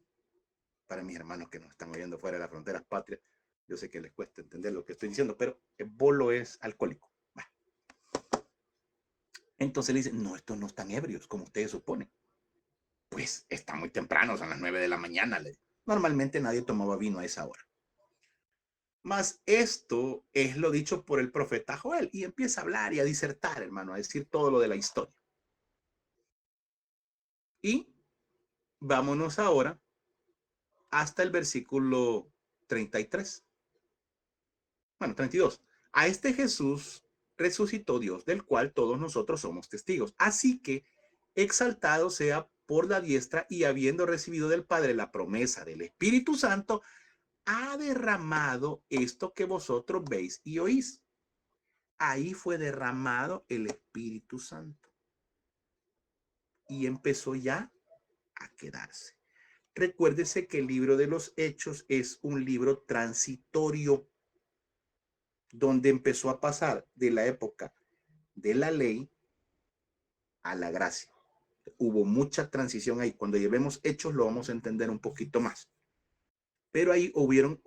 para mis hermanos que nos están oyendo fuera de las fronteras patrias, yo sé que les cuesta entender lo que estoy diciendo, pero el bolo es alcohólico. Bah. Entonces le dicen, no, estos no están ebrios, como ustedes suponen. Pues está muy temprano, son las 9 de la mañana. Normalmente nadie tomaba vino a esa hora. Mas esto es lo dicho por el profeta Joel. Y empieza a hablar y a disertar, hermano, a decir todo lo de la historia. Y vámonos ahora hasta el versículo 33. Bueno, 32. A este Jesús resucitó Dios, del cual todos nosotros somos testigos. Así que exaltado sea por la diestra y habiendo recibido del Padre la promesa del Espíritu Santo, ha derramado esto que vosotros veis y oís. Ahí fue derramado el Espíritu Santo. Y empezó ya a quedarse. Recuérdese que el libro de los Hechos es un libro transitorio, donde empezó a pasar de la época de la ley a la gracia. Hubo mucha transición ahí. Cuando llevemos Hechos lo vamos a entender un poquito más. Pero ahí ocurrieron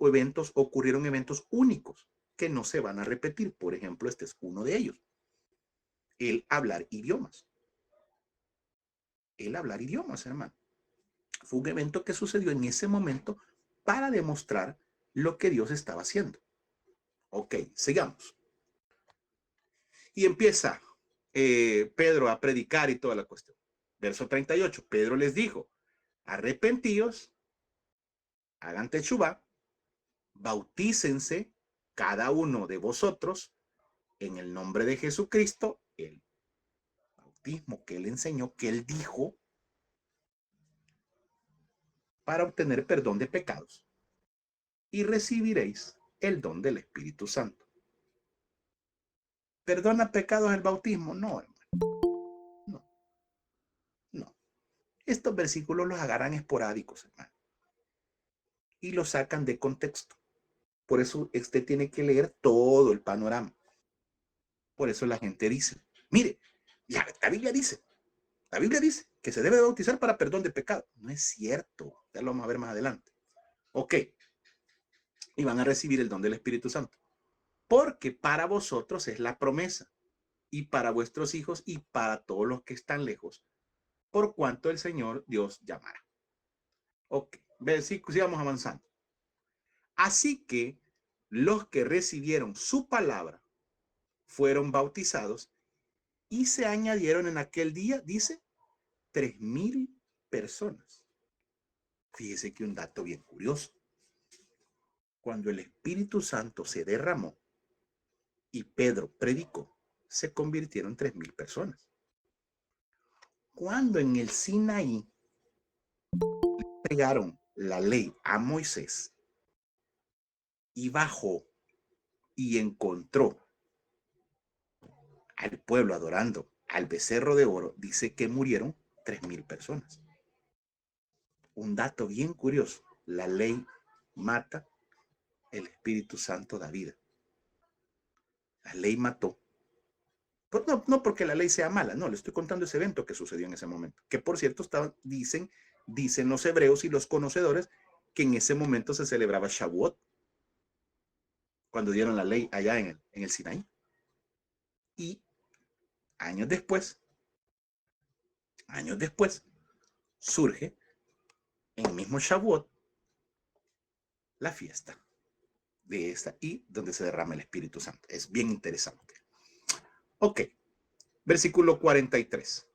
eventos únicos que no se van a repetir. Por ejemplo, este es uno de ellos. El hablar idiomas. El hablar idiomas, hermano. Fue un evento que sucedió en ese momento para demostrar lo que Dios estaba haciendo. Ok, sigamos. Y empieza Pedro a predicar y toda la cuestión. Verso 38. Pedro les dijo, arrepentíos, hagan teshuvá, bautícense cada uno de vosotros en el nombre de Jesucristo, el bautismo que él enseñó, que él dijo, para obtener perdón de pecados, y recibiréis el don del Espíritu Santo. ¿Perdona pecados el bautismo? No, hermano. No. No. Estos versículos los agarran esporádicos, hermano, y los sacan de contexto. Por eso usted tiene que leer todo el panorama. Por eso la gente dice, mire, la Biblia dice que se debe bautizar para perdón de pecado. No es cierto. Ya lo vamos a ver más adelante. Ok. y van a recibir el don del Espíritu Santo. Porque para vosotros es la promesa, y para vuestros hijos y para todos los que están lejos, por cuanto el Señor Dios llamará. Ok, sigamos avanzando. Así que los que recibieron su palabra fueron bautizados y se añadieron en aquel día, dice, 3,000 personas. Fíjese que un dato bien curioso. Cuando el Espíritu Santo se derramó y Pedro predicó, se convirtieron 3,000 personas. Cuando en el Sinaí entregaron la ley a Moisés y bajó y encontró al pueblo adorando al becerro de oro, dice que murieron 3,000 personas. Un dato bien curioso, la ley mata, el Espíritu Santo da vida. La ley mató. No porque la ley sea mala, no, le estoy contando ese evento que sucedió en ese momento. Que por cierto, dicen los hebreos y los conocedores que en ese momento se celebraba Shavuot, cuando dieron la ley allá en el Sinaí. Y años después, surge en el mismo Shavuot la fiesta de esta y donde se derrama el Espíritu Santo. Es bien interesante. Ok, versículo 43.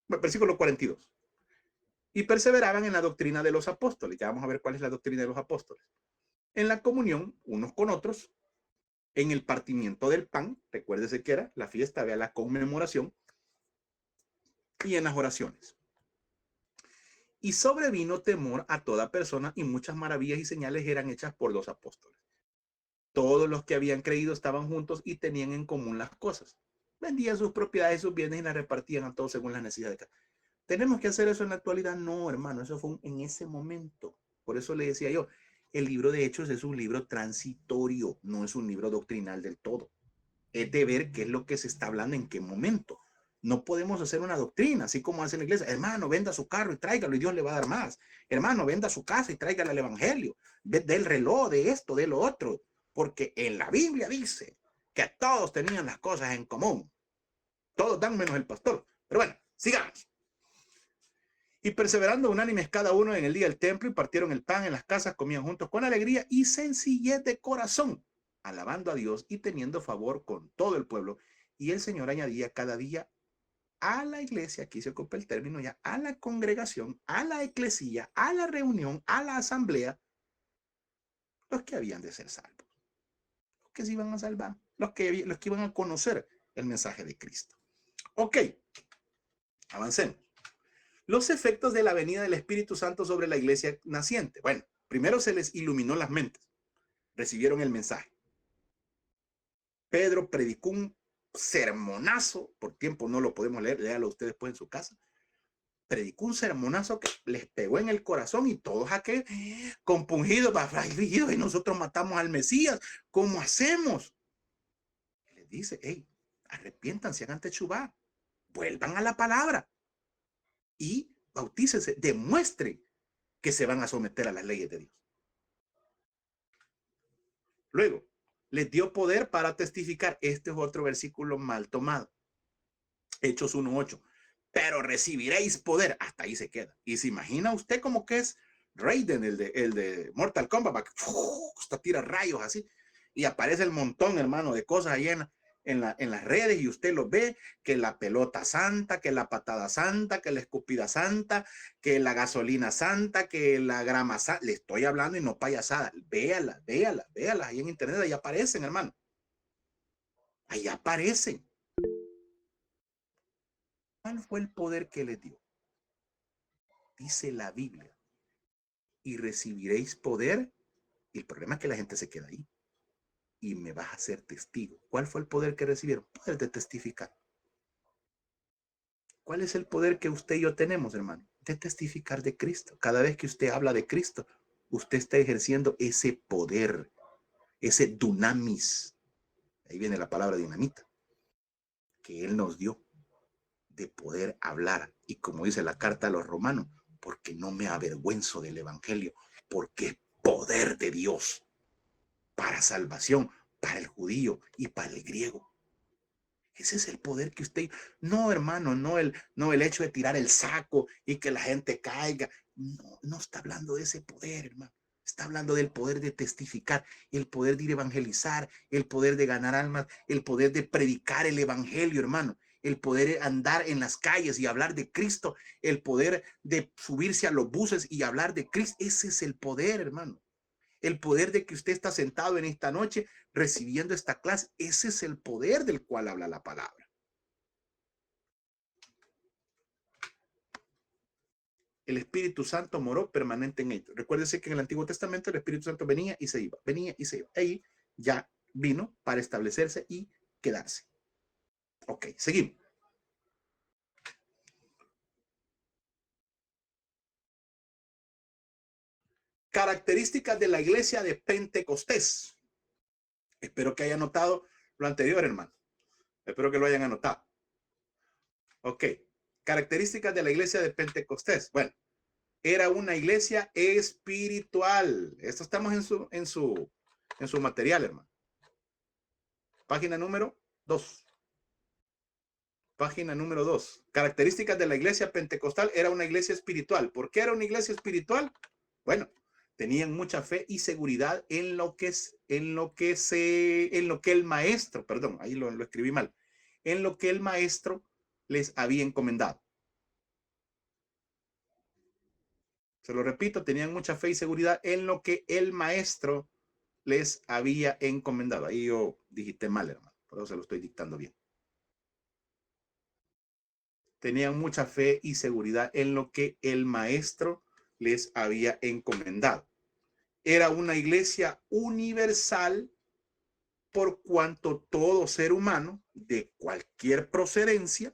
Versículo 42. Y perseveraban en la doctrina de los apóstoles. Ya vamos a ver cuál es la doctrina de los apóstoles. En la comunión unos con otros, en el partimiento del pan, recuérdese que era la fiesta, vea la conmemoración, y en las oraciones. Y sobrevino temor a toda persona, y muchas maravillas y señales eran hechas por los apóstoles. Todos los que habían creído estaban juntos y tenían en común las cosas. Vendían sus propiedades, sus bienes y las repartían a todos según las necesidades. ¿Tenemos que hacer eso en la actualidad? No, hermano, eso fue en ese momento. Por eso le decía yo, el libro de Hechos es un libro transitorio, no es un libro doctrinal del todo. Es de ver qué es lo que se está hablando en qué momento. No podemos hacer una doctrina, así como hace la iglesia. Hermano, venda su carro y tráigalo y Dios le va a dar más. Hermano, venda su casa y tráigale el evangelio. Del reloj, de esto, de lo otro. Porque en la Biblia dice que todos tenían las cosas en común. Todos dan menos el pastor. Pero bueno, sigamos. Y perseverando unánimes cada uno en el día del templo, y partieron el pan en las casas, comían juntos con alegría y sencillez de corazón, alabando a Dios y teniendo favor con todo el pueblo. Y el Señor añadía cada día a la iglesia, aquí se ocupa el término ya, a la congregación, a la eclesía, a la reunión, a la asamblea, los que habían de ser salvos, los que se iban a salvar, los que iban a conocer el mensaje de Cristo. Ok, avancemos. Los efectos de la venida del Espíritu Santo sobre la iglesia naciente. Bueno, primero se les iluminó las mentes. Recibieron el mensaje. Pedro predicó un sermonazo, por tiempo no lo podemos leer, léalo usted después en su casa. Predicó un sermonazo que les pegó en el corazón y todos aquellos compungidos, y nosotros matamos al Mesías, ¿cómo hacemos? Les dice, hey, arrepiéntanse, hagan techubá, vuelvan a la palabra y bautícense, demuestren que se van a someter a las leyes de Dios. Luego, les dio poder para testificar. Este es otro versículo mal tomado. Hechos 1:8. Pero recibiréis poder. Hasta ahí se queda. Y se imagina usted como que es Raiden, el de Mortal Kombat. Hasta tira rayos así. Y aparece el montón, hermano, de cosas ahí en las redes y usted lo ve, que la pelota santa, que la patada santa, que la escupida santa, que la gasolina santa, que la grama santa. Le estoy hablando y no payasada. Véala. Ahí en internet, ahí aparecen, hermano. Ahí aparecen. ¿Cuál fue el poder que les dio? Dice la Biblia. Y recibiréis poder. Y el problema es que la gente se queda ahí. Y me vas a ser testigo. ¿Cuál fue el poder que recibieron? Poder de testificar. ¿Cuál es el poder que usted y yo tenemos, hermano? De testificar de Cristo. Cada vez que usted habla de Cristo, usted está ejerciendo ese poder, ese dunamis. Ahí viene la palabra dinamita, que Él nos dio de poder hablar. Y como dice la carta a los romanos, porque no me avergüenzo del evangelio, porque es poder de Dios para salvación, para el judío y para el griego. Ese es el poder que usted, no hermano, no el hecho de tirar el saco y que la gente caiga. No, no está hablando de ese poder, hermano. Está hablando del poder de testificar, el poder de ir a evangelizar, el poder de ganar almas, el poder de predicar el evangelio, hermano. El poder andar en las calles y hablar de Cristo, el poder de subirse a los buses y hablar de Cristo. Ese es el poder, hermano. El poder de que usted está sentado en esta noche recibiendo esta clase. Ese es el poder del cual habla la palabra. El Espíritu Santo moró permanente en ellos. Recuérdense que en el Antiguo Testamento el Espíritu Santo venía y se iba, venía y se iba. Ahí ya vino para establecerse y quedarse. Ok, seguimos. Características de la iglesia de Pentecostés. Espero que hayan notado lo anterior, hermano. Espero que lo hayan anotado. Ok. Características de la iglesia de Pentecostés. Bueno, era una iglesia espiritual. Esto estamos en su material, hermano. Página número 2. Página número 2. Características de la iglesia pentecostal. Era una iglesia espiritual. ¿Por qué era una iglesia espiritual? Bueno, tenían mucha fe y seguridad en lo que el maestro, perdón, ahí lo escribí mal, en lo que el maestro les había encomendado. Se lo repito, tenían mucha fe y seguridad en lo que el maestro les había encomendado. Ahí yo digité mal, hermano, por eso se lo estoy dictando bien. Tenían mucha fe y seguridad en lo que el maestro les había encomendado. Era una iglesia universal por cuanto todo ser humano de cualquier procedencia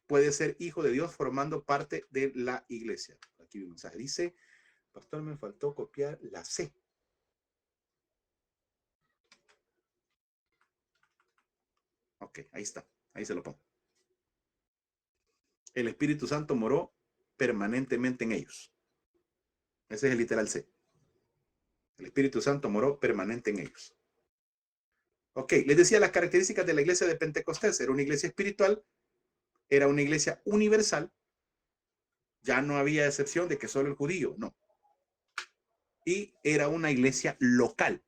puede ser hijo de Dios formando parte de la iglesia. Aquí un mensaje dice, pastor, me faltó copiar la C. Ok, ahí está, ahí se lo pongo. El Espíritu Santo moró permanentemente en ellos. Ese es el literal C. El Espíritu Santo moró permanente en ellos. Ok, les decía las características de la iglesia de Pentecostés. Era una iglesia espiritual, era una iglesia universal. Ya no había excepción de que solo el judío, no. Y era una iglesia local.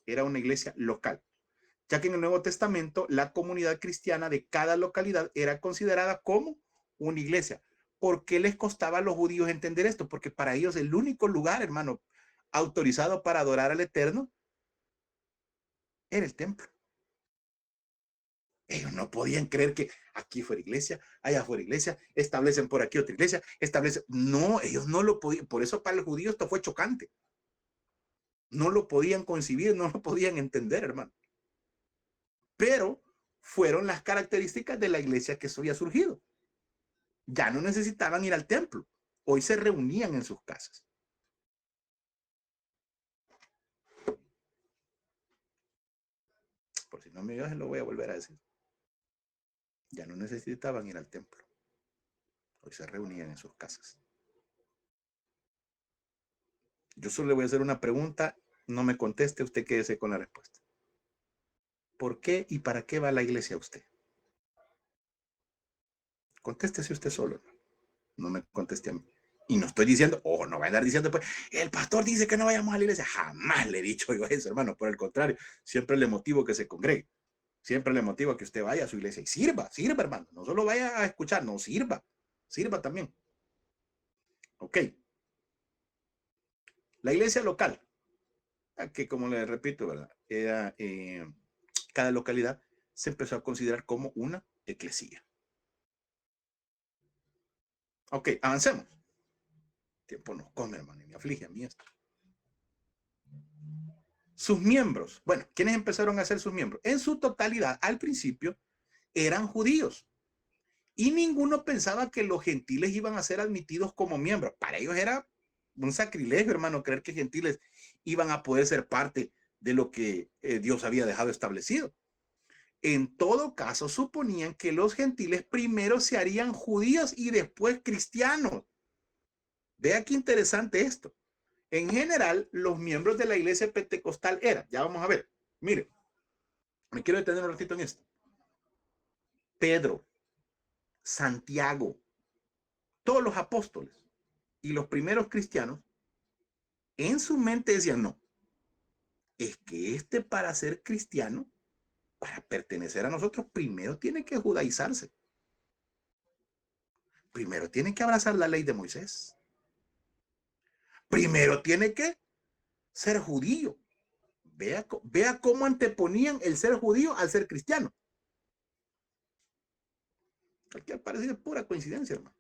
Era una iglesia local. Ya que en el Nuevo Testamento la comunidad cristiana de cada localidad era considerada como una iglesia. ¿Por qué les costaba a los judíos entender esto? Porque para ellos el único lugar, hermano, autorizado para adorar al Eterno era el templo. Ellos no podían creer que aquí fuera iglesia, allá fuera iglesia, establecen por aquí otra iglesia, establecen. No, ellos no lo podían. Por eso para el judío esto fue chocante. No lo podían concebir, no lo podían entender, hermano. Pero fueron las características de la iglesia que había surgido. Ya no necesitaban ir al templo. Hoy se reunían en sus casas. Por si no me oyes, lo voy a volver a decir. Ya no necesitaban ir al templo. Hoy se reunían en sus casas. Yo solo le voy a hacer una pregunta. No me conteste, usted quédese con la respuesta. ¿Por qué y para qué va a la iglesia usted? Contéstese usted solo. No me conteste a mí. Y no estoy diciendo, no va a andar diciendo, pues, el pastor dice que no vayamos a la iglesia. Jamás le he dicho yo eso, hermano. Por el contrario, siempre le motivo que se congregue. Siempre le motivo a que usted vaya a su iglesia y sirva, hermano. No solo vaya a escuchar, no, sirva también. Ok. La iglesia local, que como le repito, ¿verdad? Era, cada localidad se empezó a considerar como una eclesía. Ok, avancemos. El tiempo nos come, hermano, y me aflige a mí esto. Sus miembros. Bueno, ¿quiénes empezaron a ser sus miembros? En su totalidad, al principio, eran judíos. Y ninguno pensaba que los gentiles iban a ser admitidos como miembros. Para ellos era un sacrilegio, hermano, creer que gentiles iban a poder ser parte de lo que Dios había dejado establecido. En todo caso, suponían que los gentiles primero se harían judíos y después cristianos. Vea qué interesante esto. En general, los miembros de la iglesia pentecostal eran, ya vamos a ver, mire, me quiero detener un ratito en esto. Pedro, Santiago, todos los apóstoles y los primeros cristianos, en su mente decían, no, es que para ser cristiano, para pertenecer a nosotros, primero tiene que judaizarse. Primero tiene que abrazar la ley de Moisés. Primero tiene que ser judío. Vea cómo anteponían el ser judío al ser cristiano. Aquí parece pura coincidencia, hermano.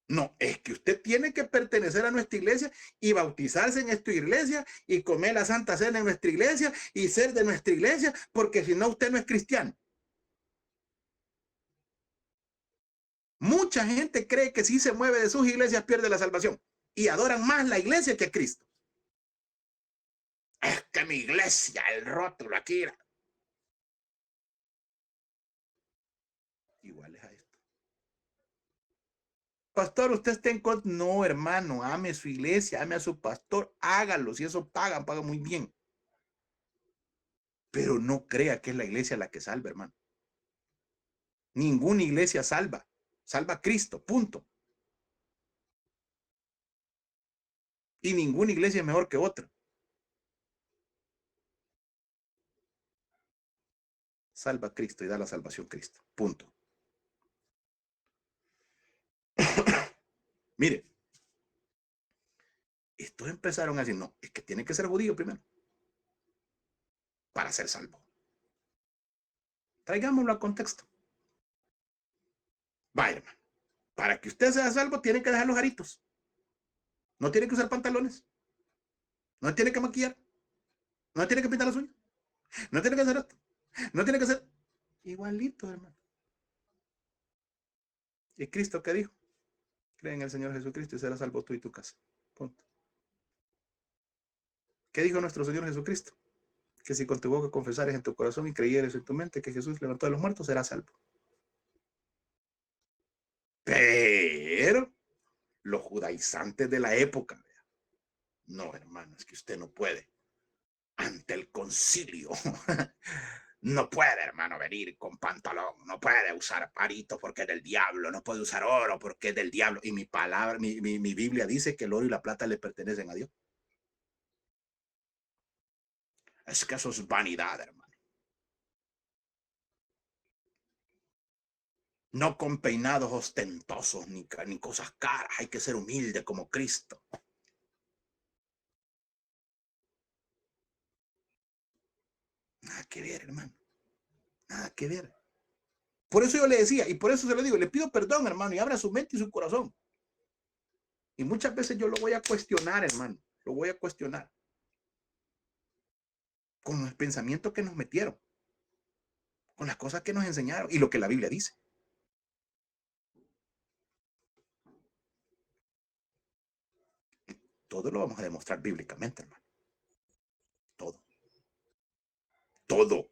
No, es que usted tiene que pertenecer a nuestra iglesia y bautizarse en nuestra iglesia y comer la Santa Cena en nuestra iglesia y ser de nuestra iglesia, porque si no, usted no es cristiano. Mucha gente cree que si se mueve de sus iglesias pierde la salvación y adoran más la iglesia que a Cristo. Es que mi iglesia, el rótulo aquí era. Igual es a esto. Pastor, usted está en contra. No, hermano, ame su iglesia, ame a su pastor, hágalo. Si eso pagan muy bien. Pero no crea que es la iglesia la que salva, hermano. Ninguna iglesia salva. Salva a Cristo, punto. Y ninguna iglesia es mejor que otra. Salva a Cristo y da la salvación a Cristo, punto. Mire, estos empezaron a decir, no, es que tiene que ser judío primero para ser salvo. Traigámoslo al contexto. Vaya, hermano, para que usted sea salvo tiene que dejar los aritos. No tiene que usar pantalones. No tiene que maquillar. No tiene que pintar las uñas. No tiene que hacer esto. No tiene que ser igualito, hermano. ¿Y Cristo qué dijo? Cree en el Señor Jesucristo y serás salvo tú y tu casa. Punto. ¿Qué dijo nuestro Señor Jesucristo? Que si con tu boca confesares en tu corazón y creyeres en tu mente que Jesús levantó a los muertos, serás salvo. Pero los judaizantes de la época, no, hermano, es que usted no puede. Ante el concilio, no puede, hermano, venir con pantalón, no puede usar paritos porque es del diablo, no puede usar oro porque es del diablo. Y mi palabra, mi Biblia dice que el oro y la plata le pertenecen a Dios. Es que eso es vanidad, hermano. No con peinados ostentosos ni cosas caras. Hay que ser humilde como Cristo. Nada que ver, hermano. Nada que ver. Por eso yo le decía, y por eso se lo digo, le pido perdón, hermano, y abra su mente y su corazón. Y muchas veces yo lo voy a cuestionar, hermano. Lo voy a cuestionar. Con los pensamientos que nos metieron. Con las cosas que nos enseñaron. Y lo que la Biblia dice. Todo lo vamos a demostrar bíblicamente, hermano. Todo. Todo.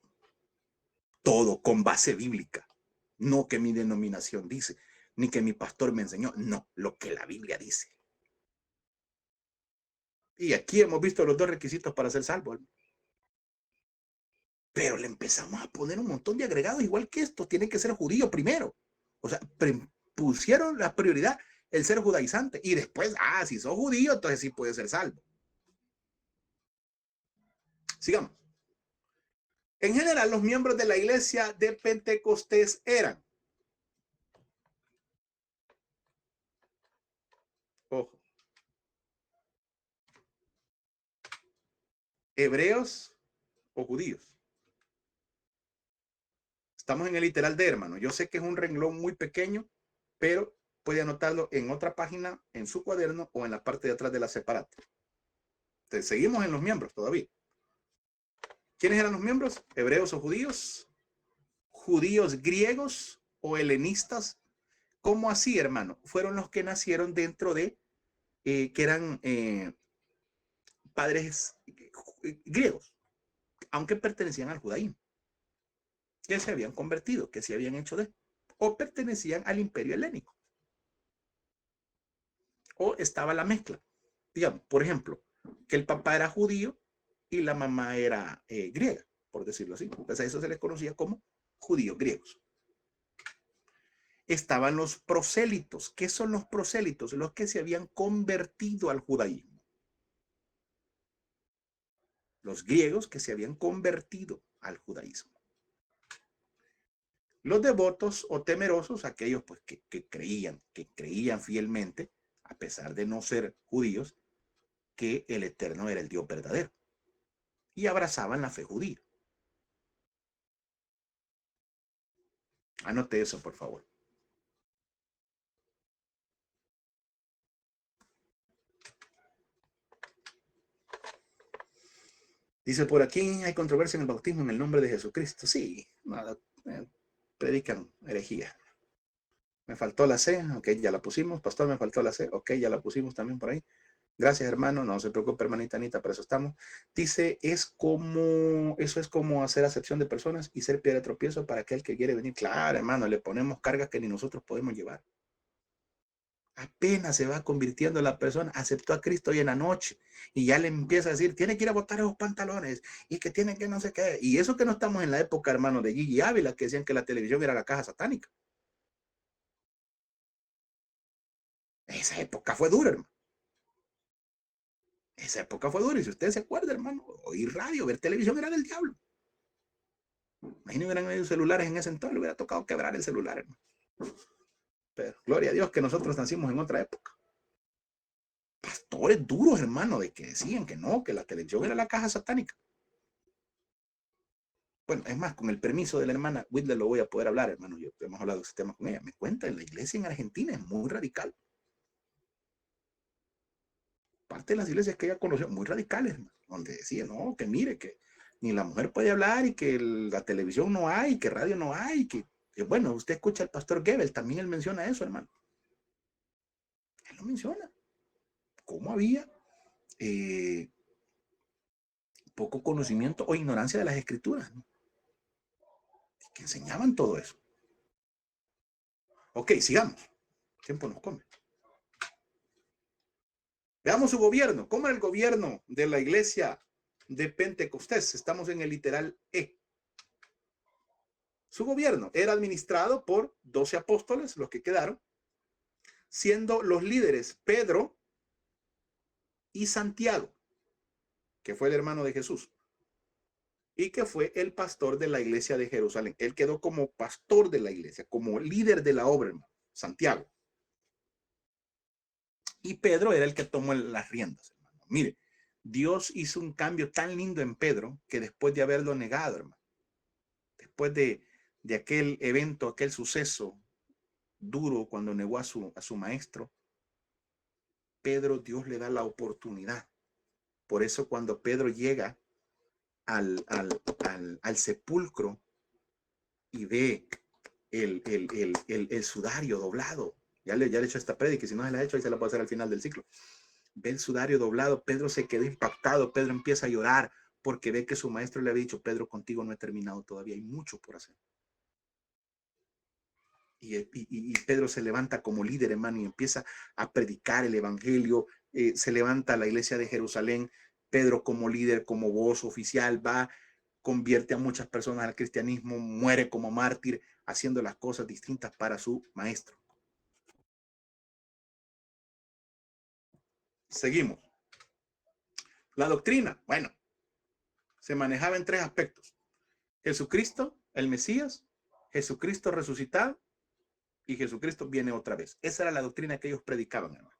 Todo con base bíblica. No que mi denominación dice, ni que mi pastor me enseñó. No, lo que la Biblia dice. Y aquí hemos visto los dos requisitos para ser salvo, hermano. Pero le empezamos a poner un montón de agregados, igual que esto. Tiene que ser judío primero. O sea, pusieron la prioridad el ser judaizante. Y después, si sos judío, entonces sí puedes ser salvo. Sigamos. En general, los miembros de la iglesia de Pentecostés eran, ojo, hebreos o judíos. Estamos en el literal de, hermano. Yo sé que es un renglón muy pequeño, pero puede anotarlo en otra página, en su cuaderno o en la parte de atrás de la separata. Entonces, seguimos en los miembros todavía. ¿Quiénes eran los miembros? ¿Hebreos o judíos? ¿Judíos griegos o helenistas? ¿Cómo así, hermano? Fueron los que nacieron dentro de, que eran padres griegos, aunque pertenecían al judaísmo, que se habían convertido, que se habían hecho o pertenecían al imperio helénico. O estaba la mezcla. digamos, por ejemplo, que el papá era judío y la mamá era griega, por decirlo así. Entonces a eso se les conocía como judíos griegos. Estaban los prosélitos. ¿Qué son los prosélitos? Los que se habían convertido al judaísmo. Los griegos que se habían convertido al judaísmo. Los devotos o temerosos, aquellos pues, que creían fielmente, a pesar de no ser judíos, que el Eterno era el Dios verdadero. Y abrazaban la fe judía. Anote eso, por favor. Dice por aquí, hay controversia en el bautismo en el nombre de Jesucristo. Sí, nada, predican herejía. Me faltó la C, ok, ya la pusimos. Pastor, me faltó la C, ok, ya la pusimos también por ahí. Gracias, hermano, no se preocupe, hermanita Anita, para eso estamos. Dice, eso es como hacer acepción de personas y ser piedra de tropiezo para aquel que quiere venir. Claro, hermano, le ponemos cargas que ni nosotros podemos llevar. Apenas se va convirtiendo la persona, aceptó a Cristo hoy en la noche y ya le empieza a decir, tiene que ir a botar esos pantalones y que tiene que no sé qué. Y eso que no estamos en la época, hermano, de Gigi Ávila, que decían que la televisión era la caja satánica. Esa época fue dura, hermano. Esa época fue dura. Y si usted se acuerda, hermano, oír radio, ver televisión era del diablo. Imagínate, hubieran habido celulares en ese entonces, le hubiera tocado quebrar el celular, hermano. Pero gloria a Dios que nosotros nacimos en otra época. Pastores duros, hermano, de que decían que no, que la televisión era la caja satánica. Bueno, es más, con el permiso de la hermana Whitler lo voy a poder hablar, hermano. Yo hemos hablado de ese tema con ella. Me cuenta, en la iglesia en Argentina es muy radical. Parte de las iglesias que ella conoció, muy radicales, hermano, donde decía, no, que mire, que ni la mujer puede hablar y que la televisión no hay, que radio no hay, que bueno, usted escucha al pastor Goebbels, también él menciona eso, hermano. Él lo menciona. ¿Cómo había poco conocimiento o ignorancia de las escrituras, ¿no? Que enseñaban todo eso. Ok, sigamos. El tiempo nos come. Veamos su gobierno. ¿Cómo era el gobierno de la iglesia de Pentecostés? Estamos en el literal E. Su gobierno era administrado por 12 apóstoles, los que quedaron, siendo los líderes Pedro y Santiago, que fue el hermano de Jesús, y que fue el pastor de la iglesia de Jerusalén. Él quedó como pastor de la iglesia, como líder de la obra, hermano, Santiago. Y Pedro era el que tomó las riendas, hermano. Mire, Dios hizo un cambio tan lindo en Pedro que después de haberlo negado, hermano, después de aquel evento, aquel suceso duro cuando negó a su maestro, Pedro, Dios le da la oportunidad. Por eso cuando Pedro llega al sepulcro y ve el sudario doblado, ya le he hecho esta prédica, si no se la ha hecho, ahí se la puedo hacer al final del ciclo. Ve el sudario doblado, Pedro se quedó impactado, Pedro empieza a llorar porque ve que su maestro le había dicho, Pedro, contigo no he terminado todavía, hay mucho por hacer. Y Pedro se levanta como líder, hermano, y empieza a predicar el evangelio. Se levanta la iglesia de Jerusalén. Pedro como líder, como voz oficial, va, convierte a muchas personas al cristianismo, muere como mártir, haciendo las cosas distintas para su maestro. Seguimos. La doctrina, bueno, se manejaba en 3 aspectos. Jesucristo, el Mesías, Jesucristo resucitado, y Jesucristo viene otra vez. Esa era la doctrina que ellos predicaban, hermano.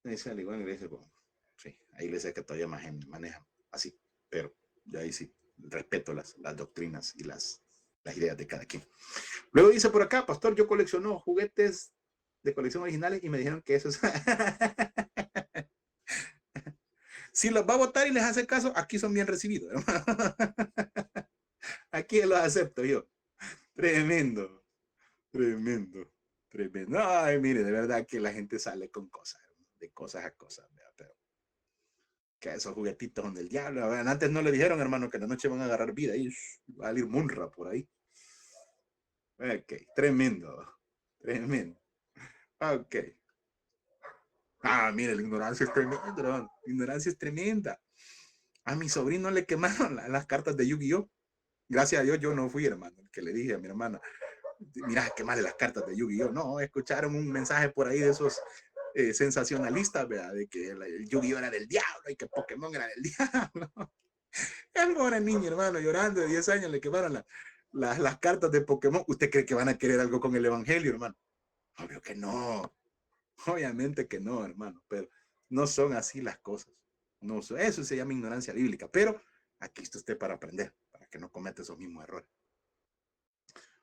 Dice al igual iglesia, bueno, sí, hay iglesias que todavía manejan así, pero yo ahí sí respeto las doctrinas y las ideas de cada quien. Luego dice por acá, pastor, yo colecciono juguetes de colección originales y me dijeron que eso es... Si los va a votar y les hace caso, aquí son bien recibidos, hermano. Aquí los acepto yo. Tremendo, tremendo, tremendo. Ay, mire, de verdad que la gente sale con cosas, de cosas a cosas, ¿verdad? Pero que esos juguetitos son del diablo. ¿Verdad? Antes no le dijeron, hermano, que en la noche van a agarrar vida y va a salir munra por ahí. Ok, tremendo. Tremendo. Ok. Ah, mire, la ignorancia es tremenda, hermano. La ignorancia es tremenda. A mi sobrino le quemaron las cartas de Yu-Gi-Oh! Gracias a Dios yo no fui, hermano, el que le dije a mi hermana, mira, quemarle las cartas de Yu-Gi-Oh! No, escucharon un mensaje por ahí de esos sensacionalistas, ¿verdad? De que el Yu-Gi-Oh! Era del diablo y que Pokémon era del diablo. El pobre niño, hermano, llorando de 10 años, le quemaron las cartas de Pokémon. ¿Usted cree que van a querer algo con el Evangelio, hermano? Obvio que no. Obviamente que no, hermano, pero no son así las cosas. No, eso se llama ignorancia bíblica, pero aquí está usted para aprender, para que no cometa esos mismos errores.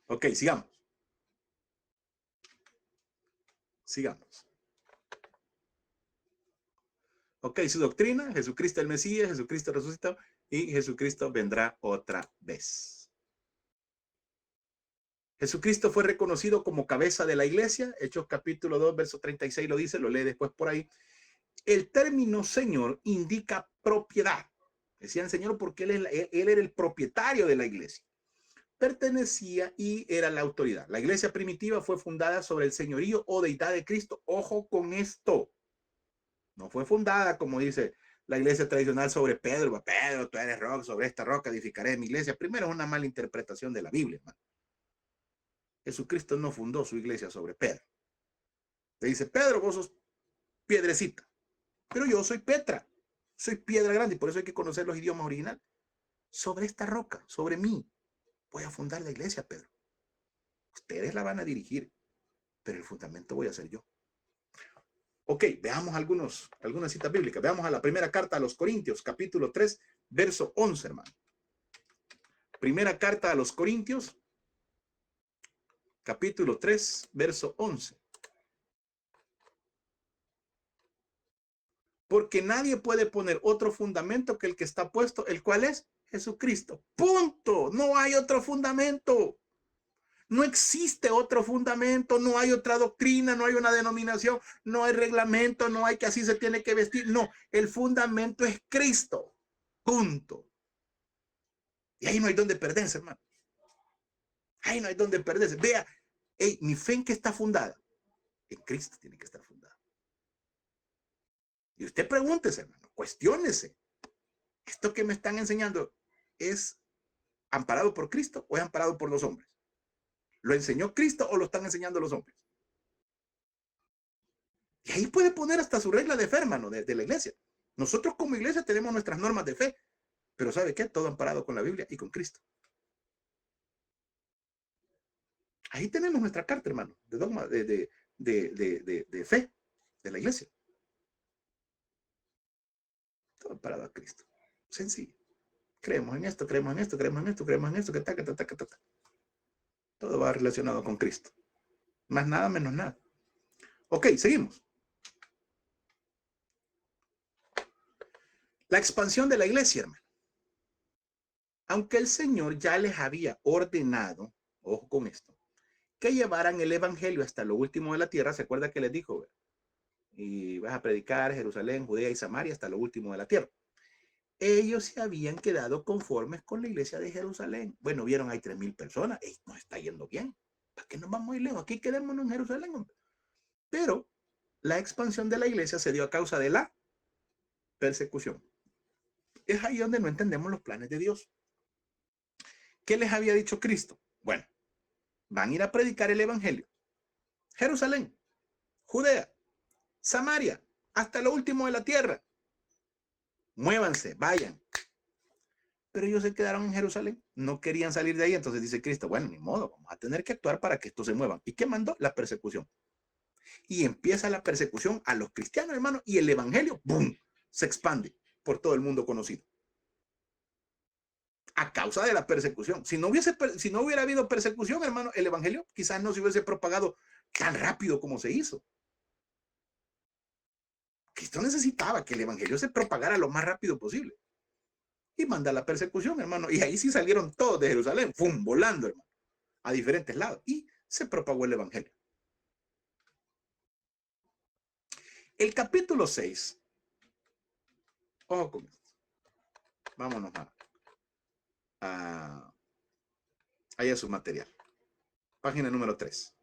Ok, sigamos. Sigamos. Ok, su doctrina, Jesucristo el Mesías, Jesucristo resucitado y Jesucristo vendrá otra vez. Jesucristo fue reconocido como cabeza de la iglesia. Hechos capítulo 2, verso 36 lo dice, lo lee después por ahí. El término Señor indica propiedad. Decían Señor porque él era el propietario de la iglesia. Pertenecía y era la autoridad. La iglesia primitiva fue fundada sobre el señorío o deidad de Cristo. Ojo con esto. No fue fundada, como dice la iglesia tradicional, sobre Pedro. Pedro, tú eres roca, sobre esta roca edificaré mi iglesia. Primero es una mala interpretación de la Biblia, hermano. Jesucristo no fundó su iglesia sobre Pedro. Le dice, Pedro, vos sos piedrecita, pero yo soy Petra, soy piedra grande, y por eso hay que conocer los idiomas originales. Sobre esta roca, sobre mí, voy a fundar la iglesia, Pedro. Ustedes la van a dirigir, pero el fundamento voy a ser yo. Ok, veamos algunas citas bíblicas. Veamos a la primera carta a los Corintios, capítulo 3, verso 11, hermano. Primera carta a los Corintios, capítulo 3, verso 11. Porque nadie puede poner otro fundamento que el que está puesto, el cual es Jesucristo. Punto. No hay otro fundamento. No existe otro fundamento, no hay otra doctrina, no hay una denominación, no hay reglamento, no hay que así se tiene que vestir. No, el fundamento es Cristo. Punto. Y ahí no hay donde perderse, hermano. Ahí no hay donde perderse. Vea, hey, mi fe en qué está fundada. En Cristo tiene que estar fundada. Y usted pregúntese, hermano, cuestiónese. ¿Esto que me están enseñando es amparado por Cristo o es amparado por los hombres? ¿Lo enseñó Cristo o lo están enseñando los hombres? Y ahí puede poner hasta su regla de fe, hermano, de la iglesia. Nosotros como iglesia tenemos nuestras normas de fe, pero ¿sabe qué? Todo amparado con la Biblia y con Cristo. Ahí tenemos nuestra carta, hermano, de dogma, de fe de la iglesia. Todo amparado a Cristo. Sencillo. Creemos en esto, creemos en esto, creemos en esto, creemos en esto, que ta. Todo va relacionado con Cristo. Más nada, menos nada. Ok, seguimos. La expansión de la iglesia, hermano. Aunque el Señor ya les había ordenado, ojo con esto, que llevaran el evangelio hasta lo último de la tierra, ¿se acuerda que les dijo? Y vas a predicar Jerusalén, Judea y Samaria hasta lo último de la tierra. Ellos se habían quedado conformes con la iglesia de Jerusalén. Bueno, vieron, hay 3,000 personas. Nos está yendo bien. ¿Para qué nos vamos muy lejos? Aquí quedémonos en Jerusalén, hombre. Pero la expansión de la iglesia se dio a causa de la persecución. Es ahí donde no entendemos los planes de Dios. ¿Qué les había dicho Cristo? Bueno, van a ir a predicar el evangelio. Jerusalén, Judea, Samaria, hasta lo último de la tierra. Muévanse, vayan. Pero ellos se quedaron en Jerusalén, no querían salir de ahí. Entonces dice Cristo, bueno, ni modo, vamos a tener que actuar para que estos se muevan. ¿Y qué mandó? La persecución. Y empieza la persecución a los cristianos, hermano, y el evangelio, ¡boom!, se expande por todo el mundo conocido. A causa de la persecución. Si no hubiera habido persecución, hermano, el evangelio quizás no se hubiese propagado tan rápido como se hizo. Cristo necesitaba que el evangelio se propagara lo más rápido posible. Y manda la persecución, hermano. Y ahí sí salieron todos de Jerusalén, ¡fum!, volando, hermano, a diferentes lados. Y se propagó el evangelio. El capítulo 6. Ojo con esto. Vámonos allá su material. página número 3.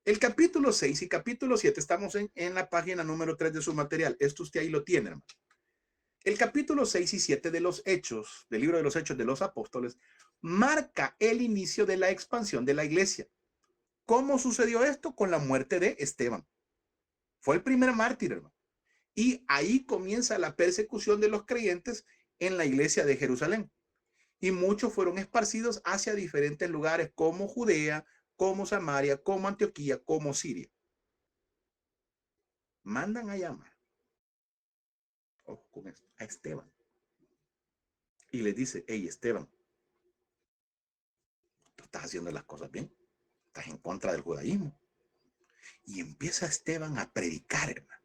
El capítulo 6 y capítulo 7 estamos en la página número 3 de su material. Esto usted ahí lo tiene, hermano. El capítulo 6 y 7 de los Hechos, del libro de los Hechos de los Apóstoles, marca el inicio de la expansión de la iglesia. ¿Cómo sucedió esto? Con la muerte de Esteban. Fue el primer mártir, hermano. Y ahí comienza la persecución de los creyentes en la iglesia de Jerusalén. Y muchos fueron esparcidos hacia diferentes lugares como Judea, como Samaria, como Antioquía, como Siria. Mandan a llamar, ojo con esto, a Esteban. Y les dice, hey Esteban, tú estás haciendo las cosas bien. Estás en contra del judaísmo. Y empieza Esteban a predicar, hermano.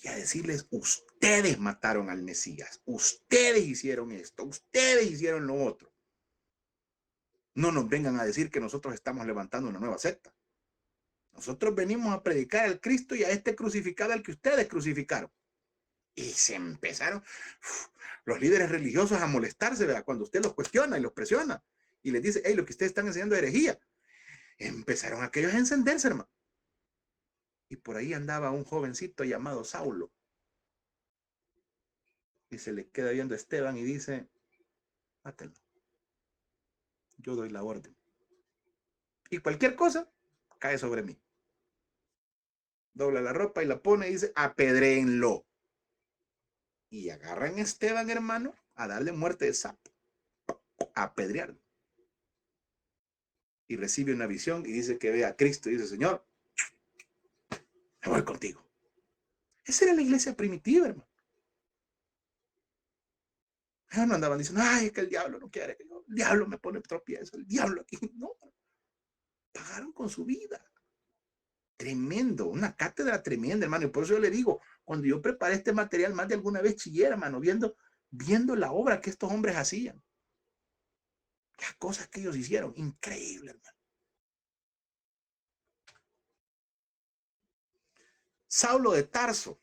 Y a decirles, ustedes mataron al Mesías. Ustedes hicieron esto. Ustedes hicieron lo otro. No nos vengan a decir que nosotros estamos levantando una nueva secta. Nosotros venimos a predicar al Cristo y a este crucificado al que ustedes crucificaron. Y se empezaron los líderes religiosos a molestarse, ¿verdad? Cuando usted los cuestiona y los presiona y les dice, hey, lo que ustedes están enseñando es herejía. Empezaron aquellos a encenderse, hermano. Y por ahí andaba un jovencito llamado Saulo. Y se le queda viendo a Esteban y dice, mátenlo. Yo doy la orden. Y cualquier cosa cae sobre mí. Dobla la ropa y la pone y dice, apedréenlo. Y agarran a Esteban, hermano, a darle muerte de sapo. A apedrearlo. Y recibe una visión y dice que ve a Cristo y dice, Señor, me voy contigo. Esa era la iglesia primitiva, hermano. No andaban diciendo, ay, es que el diablo no quiere, el diablo me pone tropiezo, el diablo aquí. No, pagaron con su vida. Tremendo, una cátedra tremenda, hermano. Y por eso yo le digo, cuando yo preparé este material, más de alguna vez chillé, hermano, viendo la obra que estos hombres hacían. Las cosas que ellos hicieron, increíble, hermano. Saulo de Tarso.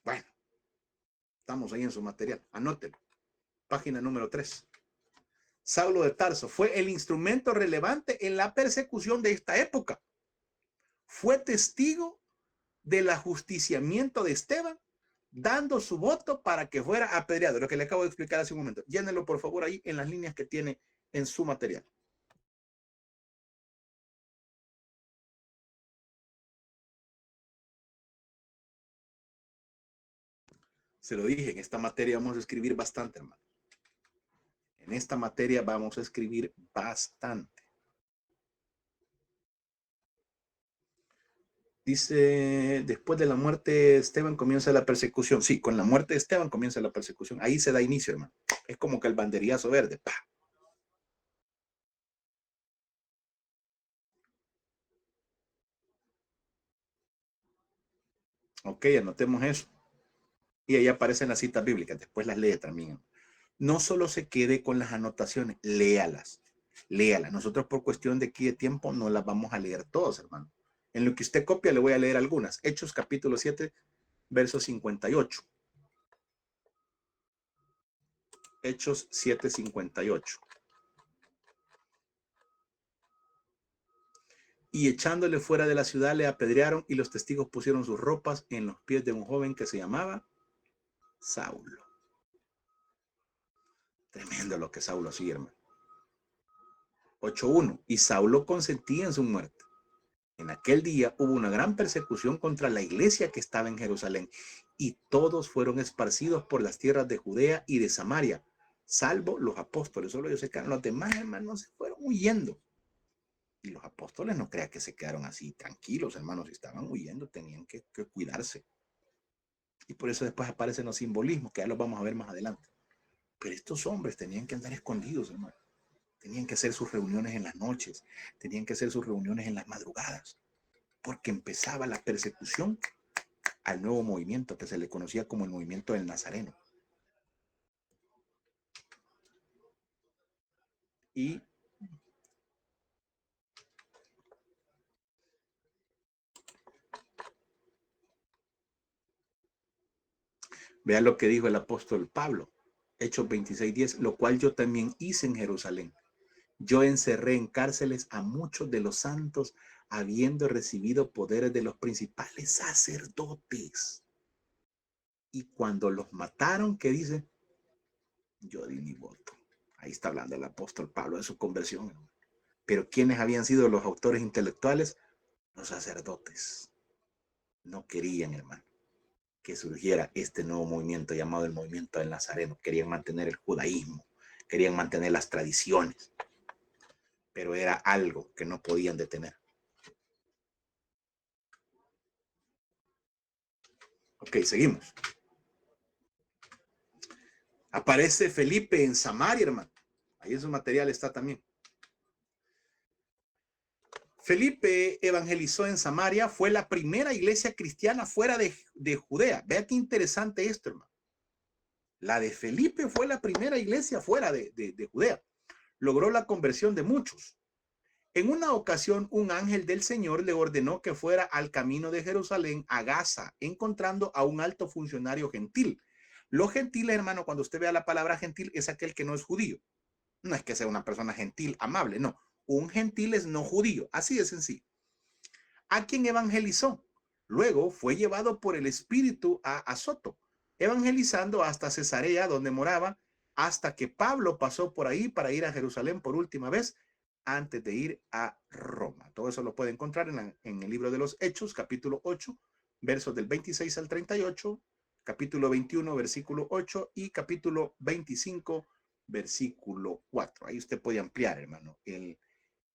Bueno, estamos ahí en su material, anótelo. Página número 3. Saulo de Tarso fue el instrumento relevante en la persecución de esta época. Fue testigo del ajusticiamiento de Esteban, dando su voto para que fuera apedreado. Lo que le acabo de explicar hace un momento. Llénelo, por favor, ahí en las líneas que tiene en su material. Se lo dije, en esta materia vamos a escribir bastante, hermano. En esta materia vamos a escribir bastante. Dice, después de la muerte de Esteban comienza la persecución. Sí, con la muerte de Esteban comienza la persecución. Ahí se da inicio, hermano. Es como que el banderillazo verde. ¡Pah! Ok, anotemos eso. Y ahí aparecen las citas bíblicas. Después las lee también. No solo se quede con las anotaciones, léalas. Léalas. Nosotros por cuestión de aquí de tiempo no las vamos a leer todas, hermano. En lo que usted copia le voy a leer algunas. Hechos capítulo 7, verso 58. Hechos 7:58. Y echándole fuera de la ciudad le apedrearon y los testigos pusieron sus ropas en los pies de un joven que se llamaba Saulo. Tremendo lo que Saulo hacía, hermano. 8:1. Y Saulo consentía en su muerte. En aquel día hubo una gran persecución contra la iglesia que estaba en Jerusalén y todos fueron esparcidos por las tierras de Judea y de Samaria, salvo los apóstoles. Solo ellos se quedaron, los demás hermanos se fueron huyendo. Y los apóstoles no crean que se quedaron así tranquilos, hermanos, estaban huyendo, tenían que cuidarse. Y por eso después aparecen los simbolismos, que ya los vamos a ver más adelante. Pero estos hombres tenían que andar escondidos, hermano. Tenían que hacer sus reuniones en las noches, tenían que hacer sus reuniones en las madrugadas, porque empezaba la persecución al nuevo movimiento que se le conocía como el movimiento del Nazareno. Y vea lo que dijo el apóstol Pablo, Hechos 26:10, lo cual yo también hice en Jerusalén, Yo encerré en cárceles a muchos de los santos, habiendo recibido poderes de los principales sacerdotes. Y cuando los mataron, ¿qué dice? Yo di mi voto. Ahí está hablando el apóstol Pablo de su conversión. Pero ¿quiénes habían sido los autores intelectuales? Los sacerdotes. No querían, hermano, que surgiera este nuevo movimiento llamado el movimiento del Nazareno. Querían mantener el judaísmo, querían mantener las tradiciones, pero era algo que no podían detener. Ok, seguimos. Aparece Felipe en Samaria, hermano. Ahí en su material está también. Felipe evangelizó en Samaria, fue la primera iglesia cristiana fuera de Judea. Vea qué interesante esto, hermano. La de Felipe fue la primera iglesia fuera de Judea. Logró la conversión de muchos. En una ocasión, un ángel del Señor le ordenó que fuera al camino de Jerusalén a Gaza, encontrando a un alto funcionario gentil. Los gentiles, hermano, cuando usted vea la palabra gentil, es aquel que no es judío. No es que sea una persona gentil, amable, no. Un gentil es no judío, así de sencillo. A quien evangelizó. Luego fue llevado por el Espíritu a Azoto, evangelizando hasta Cesarea, donde moraba, hasta que Pablo pasó por ahí para ir a Jerusalén por última vez, antes de ir a Roma. Todo eso lo puede encontrar en el libro de los Hechos, capítulo 8, versos del 26 al 38, capítulo 21, versículo 8 y capítulo 25, versículo 4. Ahí usted puede ampliar, hermano, el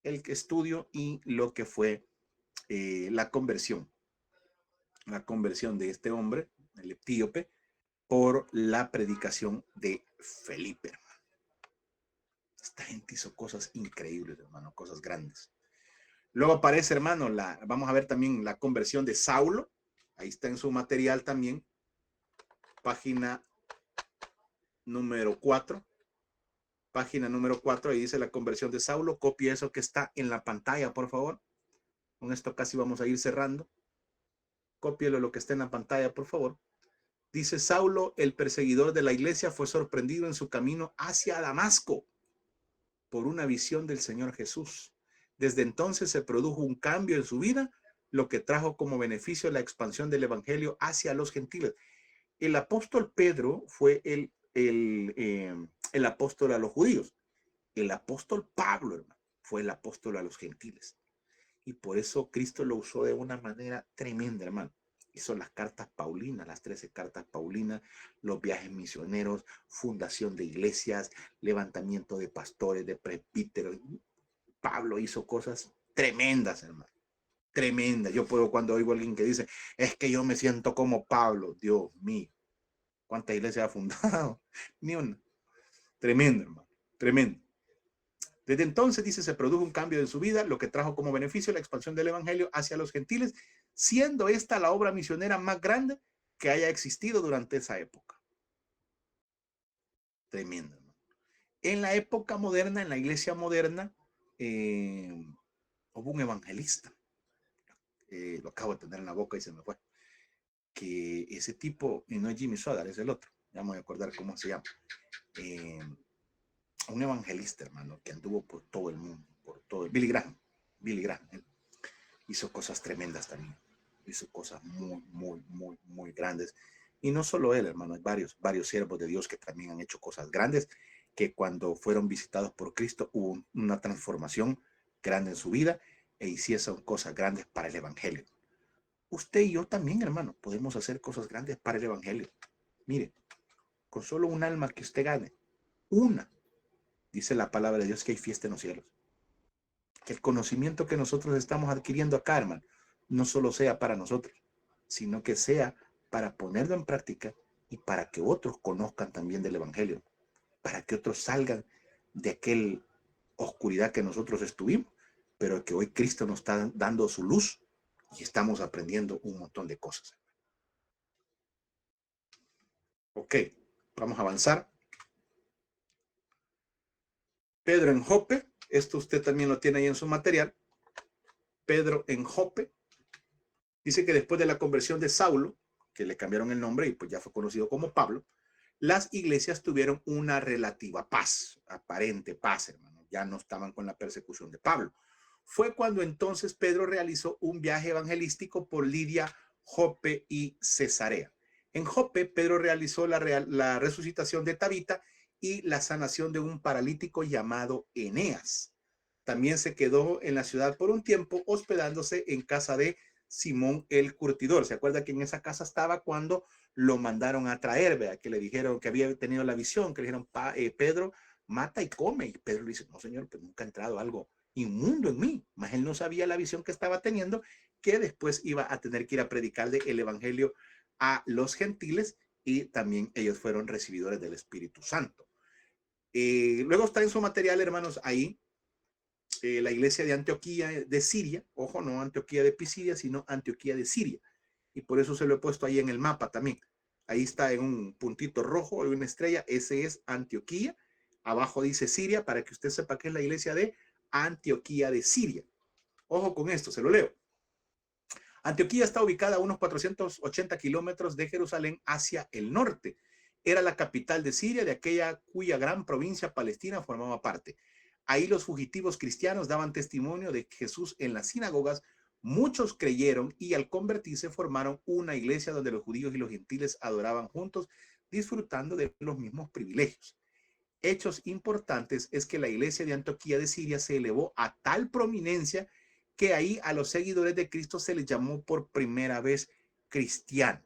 estudio y lo que fue la conversión de este hombre, el etíope, por la predicación de Felipe, hermano. Esta gente hizo cosas increíbles, hermano, cosas grandes. Luego aparece, hermano, vamos a ver también la conversión de Saulo. Ahí está en su material también. Página número 4. Página número 4, ahí dice la conversión de Saulo. Copie eso que está en la pantalla, por favor. Con esto casi vamos a ir cerrando. Cópielo lo que está en la pantalla, por favor. Dice: Saulo, el perseguidor de la iglesia, fue sorprendido en su camino hacia Damasco por una visión del Señor Jesús. Desde entonces se produjo un cambio en su vida, lo que trajo como beneficio la expansión del evangelio hacia los gentiles. El apóstol Pedro fue el apóstol a los judíos. El apóstol Pablo, hermano, fue el apóstol a los gentiles. Y por eso Cristo lo usó de una manera tremenda, hermano. Hizo las cartas paulinas, las 13 cartas paulinas, los viajes misioneros, fundación de iglesias, levantamiento de pastores, de presbíteros. Pablo hizo cosas tremendas, hermano. Tremendas. Yo puedo, cuando oigo a alguien que dice, es que yo me siento como Pablo. Dios mío, ¿cuántas iglesias ha fundado? Ni una. Tremendo, hermano. Tremendo. Desde entonces, dice, se produjo un cambio en su vida, lo que trajo como beneficio la expansión del evangelio hacia los gentiles, siendo esta la obra misionera más grande que haya existido durante esa época. Tremendo, ¿no? En la época moderna, en la iglesia moderna, hubo un evangelista. Lo acabo de tener en la boca y se me fue. Que ese tipo, y no es Jimmy Swaggart, es el otro. Ya me voy a acordar cómo se llama. Un evangelista, hermano, que anduvo por todo el mundo, por todo. Billy Graham, él hizo cosas tremendas también, hizo cosas muy grandes. Y no solo él, hermano, hay varios siervos de Dios que también han hecho cosas grandes, que cuando fueron visitados por Cristo hubo una transformación grande en su vida e hicieron cosas grandes para el evangelio. Usted y yo también, hermano, podemos hacer cosas grandes para el evangelio. Mire, con solo un alma que usted gane, una, dice la palabra de Dios que hay fiesta en los cielos. Que el conocimiento que nosotros estamos adquiriendo acá, hermano, no solo sea para nosotros, sino que sea para ponerlo en práctica y para que otros conozcan también del evangelio, para que otros salgan de aquella oscuridad que nosotros estuvimos, pero que hoy Cristo nos está dando su luz y estamos aprendiendo un montón de cosas. Ok, vamos a avanzar. Pedro en Jope, esto usted también lo tiene ahí en su material. Pedro en Jope, dice que después de la conversión de Saulo, que le cambiaron el nombre y pues ya fue conocido como Pablo, las iglesias tuvieron una relativa paz, aparente paz, hermano. ya no estaban con la persecución de Pablo. Fue cuando entonces Pedro realizó un viaje evangelístico por Lidia, Jope y Cesarea. En Jope, Pedro realizó la resucitación de Tabita y la sanación de un paralítico llamado Eneas. También se quedó en la ciudad por un tiempo, hospedándose en casa de Simón el Curtidor. ¿Se acuerda que en esa casa estaba cuando lo mandaron a traer, ¿verdad? Que le dijeron que había tenido la visión, que le dijeron, Pedro, mata y come. Y Pedro le dice, no, señor, pues nunca ha entrado algo inmundo en mí. Mas él no sabía la visión que estaba teniendo, que después iba a tener que ir a predicarle el evangelio a los gentiles, y también ellos fueron recibidores del Espíritu Santo. Luego está en su material, hermanos, ahí la iglesia de Antioquía de Siria. Ojo, no Antioquía de Pisidia, sino Antioquía de Siria. Y por eso se lo he puesto ahí en el mapa también. Ahí está en un puntito rojo, hay una estrella, ese es Antioquía. Abajo dice Siria, para que usted sepa que es la iglesia de Antioquía de Siria. Ojo con esto, se lo leo. Antioquía está ubicada a unos 480 kilómetros de Jerusalén hacia el norte. Era la capital de Siria, de aquella cuya gran provincia palestina formaba parte. Ahí los fugitivos cristianos daban testimonio de Jesús en las sinagogas. Muchos creyeron y al convertirse formaron una iglesia donde los judíos y los gentiles adoraban juntos, disfrutando de los mismos privilegios. Hechos importantes es que la iglesia de Antioquía de Siria se elevó a tal prominencia que ahí a los seguidores de Cristo se les llamó por primera vez cristianos.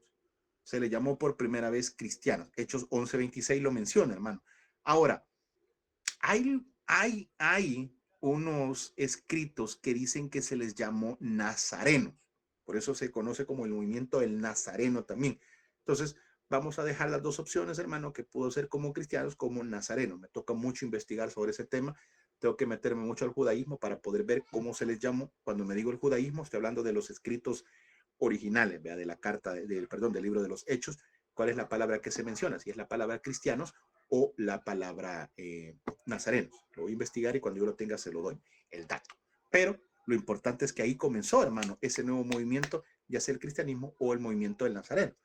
Se les llamó por primera vez cristianos. Hechos 11:26 lo menciona, hermano. Ahora, hay unos escritos que dicen que se les llamó nazarenos. Por eso se conoce como el movimiento del nazareno también. Entonces, vamos a dejar las dos opciones, hermano, que pudo ser como cristianos, como nazarenos. Me toca mucho investigar sobre ese tema. Tengo que meterme mucho al judaísmo para poder ver cómo se les llamó. Cuando me digo el judaísmo, estoy hablando de los escritos originales, ¿vea? De la carta, del libro de los Hechos. ¿Cuál es la palabra que se menciona? Si es la palabra cristianos o la palabra nazarenos. Lo voy a investigar y cuando yo lo tenga se lo doy el dato. Pero lo importante es que ahí comenzó, hermano, ese nuevo movimiento, ya sea el cristianismo o el movimiento del nazareno.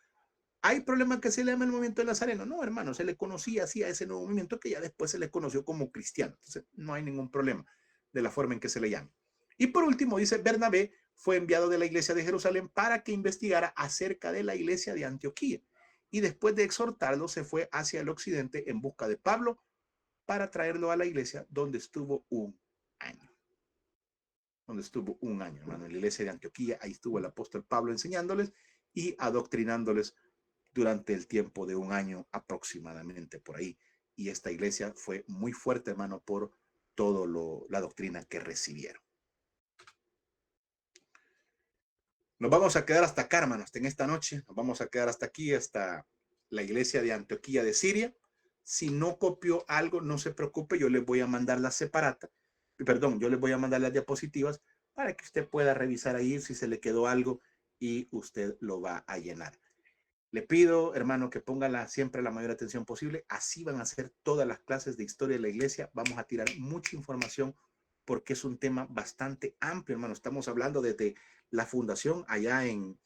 ¿Hay problema que se le llame el movimiento del nazareno? No, hermano, se le conocía así a ese nuevo movimiento que ya después se le conoció como cristiano. Entonces, no hay ningún problema de la forma en que se le llame. Y por último, dice, Bernabé fue enviado de la iglesia de Jerusalén para que investigara acerca de la iglesia de Antioquía. Y después de exhortarlo, se fue hacia el occidente en busca de Pablo para traerlo a la iglesia donde estuvo un año. Donde estuvo un año, hermano, en la iglesia de Antioquía. Ahí estuvo el apóstol Pablo enseñándoles y adoctrinándoles durante el tiempo de un año aproximadamente por ahí. Y esta iglesia fue muy fuerte, hermano, por toda la doctrina que recibieron. Nos vamos a quedar hasta acá, hermanos, en esta noche. Nos vamos a quedar hasta aquí, hasta la iglesia de Antioquía de Siria. Si no copió algo, no se preocupe, yo les voy a mandar la separata. Perdón, yo les voy a mandar las diapositivas para que usted pueda revisar ahí si se le quedó algo y usted lo va a llenar. Le pido, hermano, que ponga siempre la mayor atención posible. Así van a ser todas las clases de historia de la iglesia. Vamos a tirar mucha información porque es un tema bastante amplio, hermano. Estamos hablando desde la fundación allá en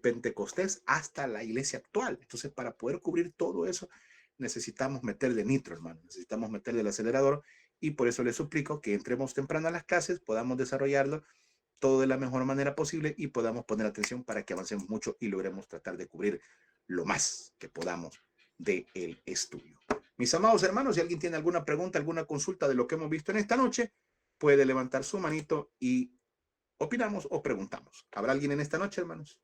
Pentecostés hasta la iglesia actual. Entonces, para poder cubrir todo eso, necesitamos meterle nitro, hermano. Necesitamos meterle el acelerador y por eso les suplico que entremos temprano a las clases, podamos desarrollarlo todo de la mejor manera posible y podamos poner atención para que avancemos mucho y logremos tratar de cubrir lo más que podamos del estudio. Mis amados hermanos, si alguien tiene alguna pregunta, alguna consulta de lo que hemos visto en esta noche, puede levantar su manito y opinamos o preguntamos. ¿Habrá alguien en esta noche, hermanos?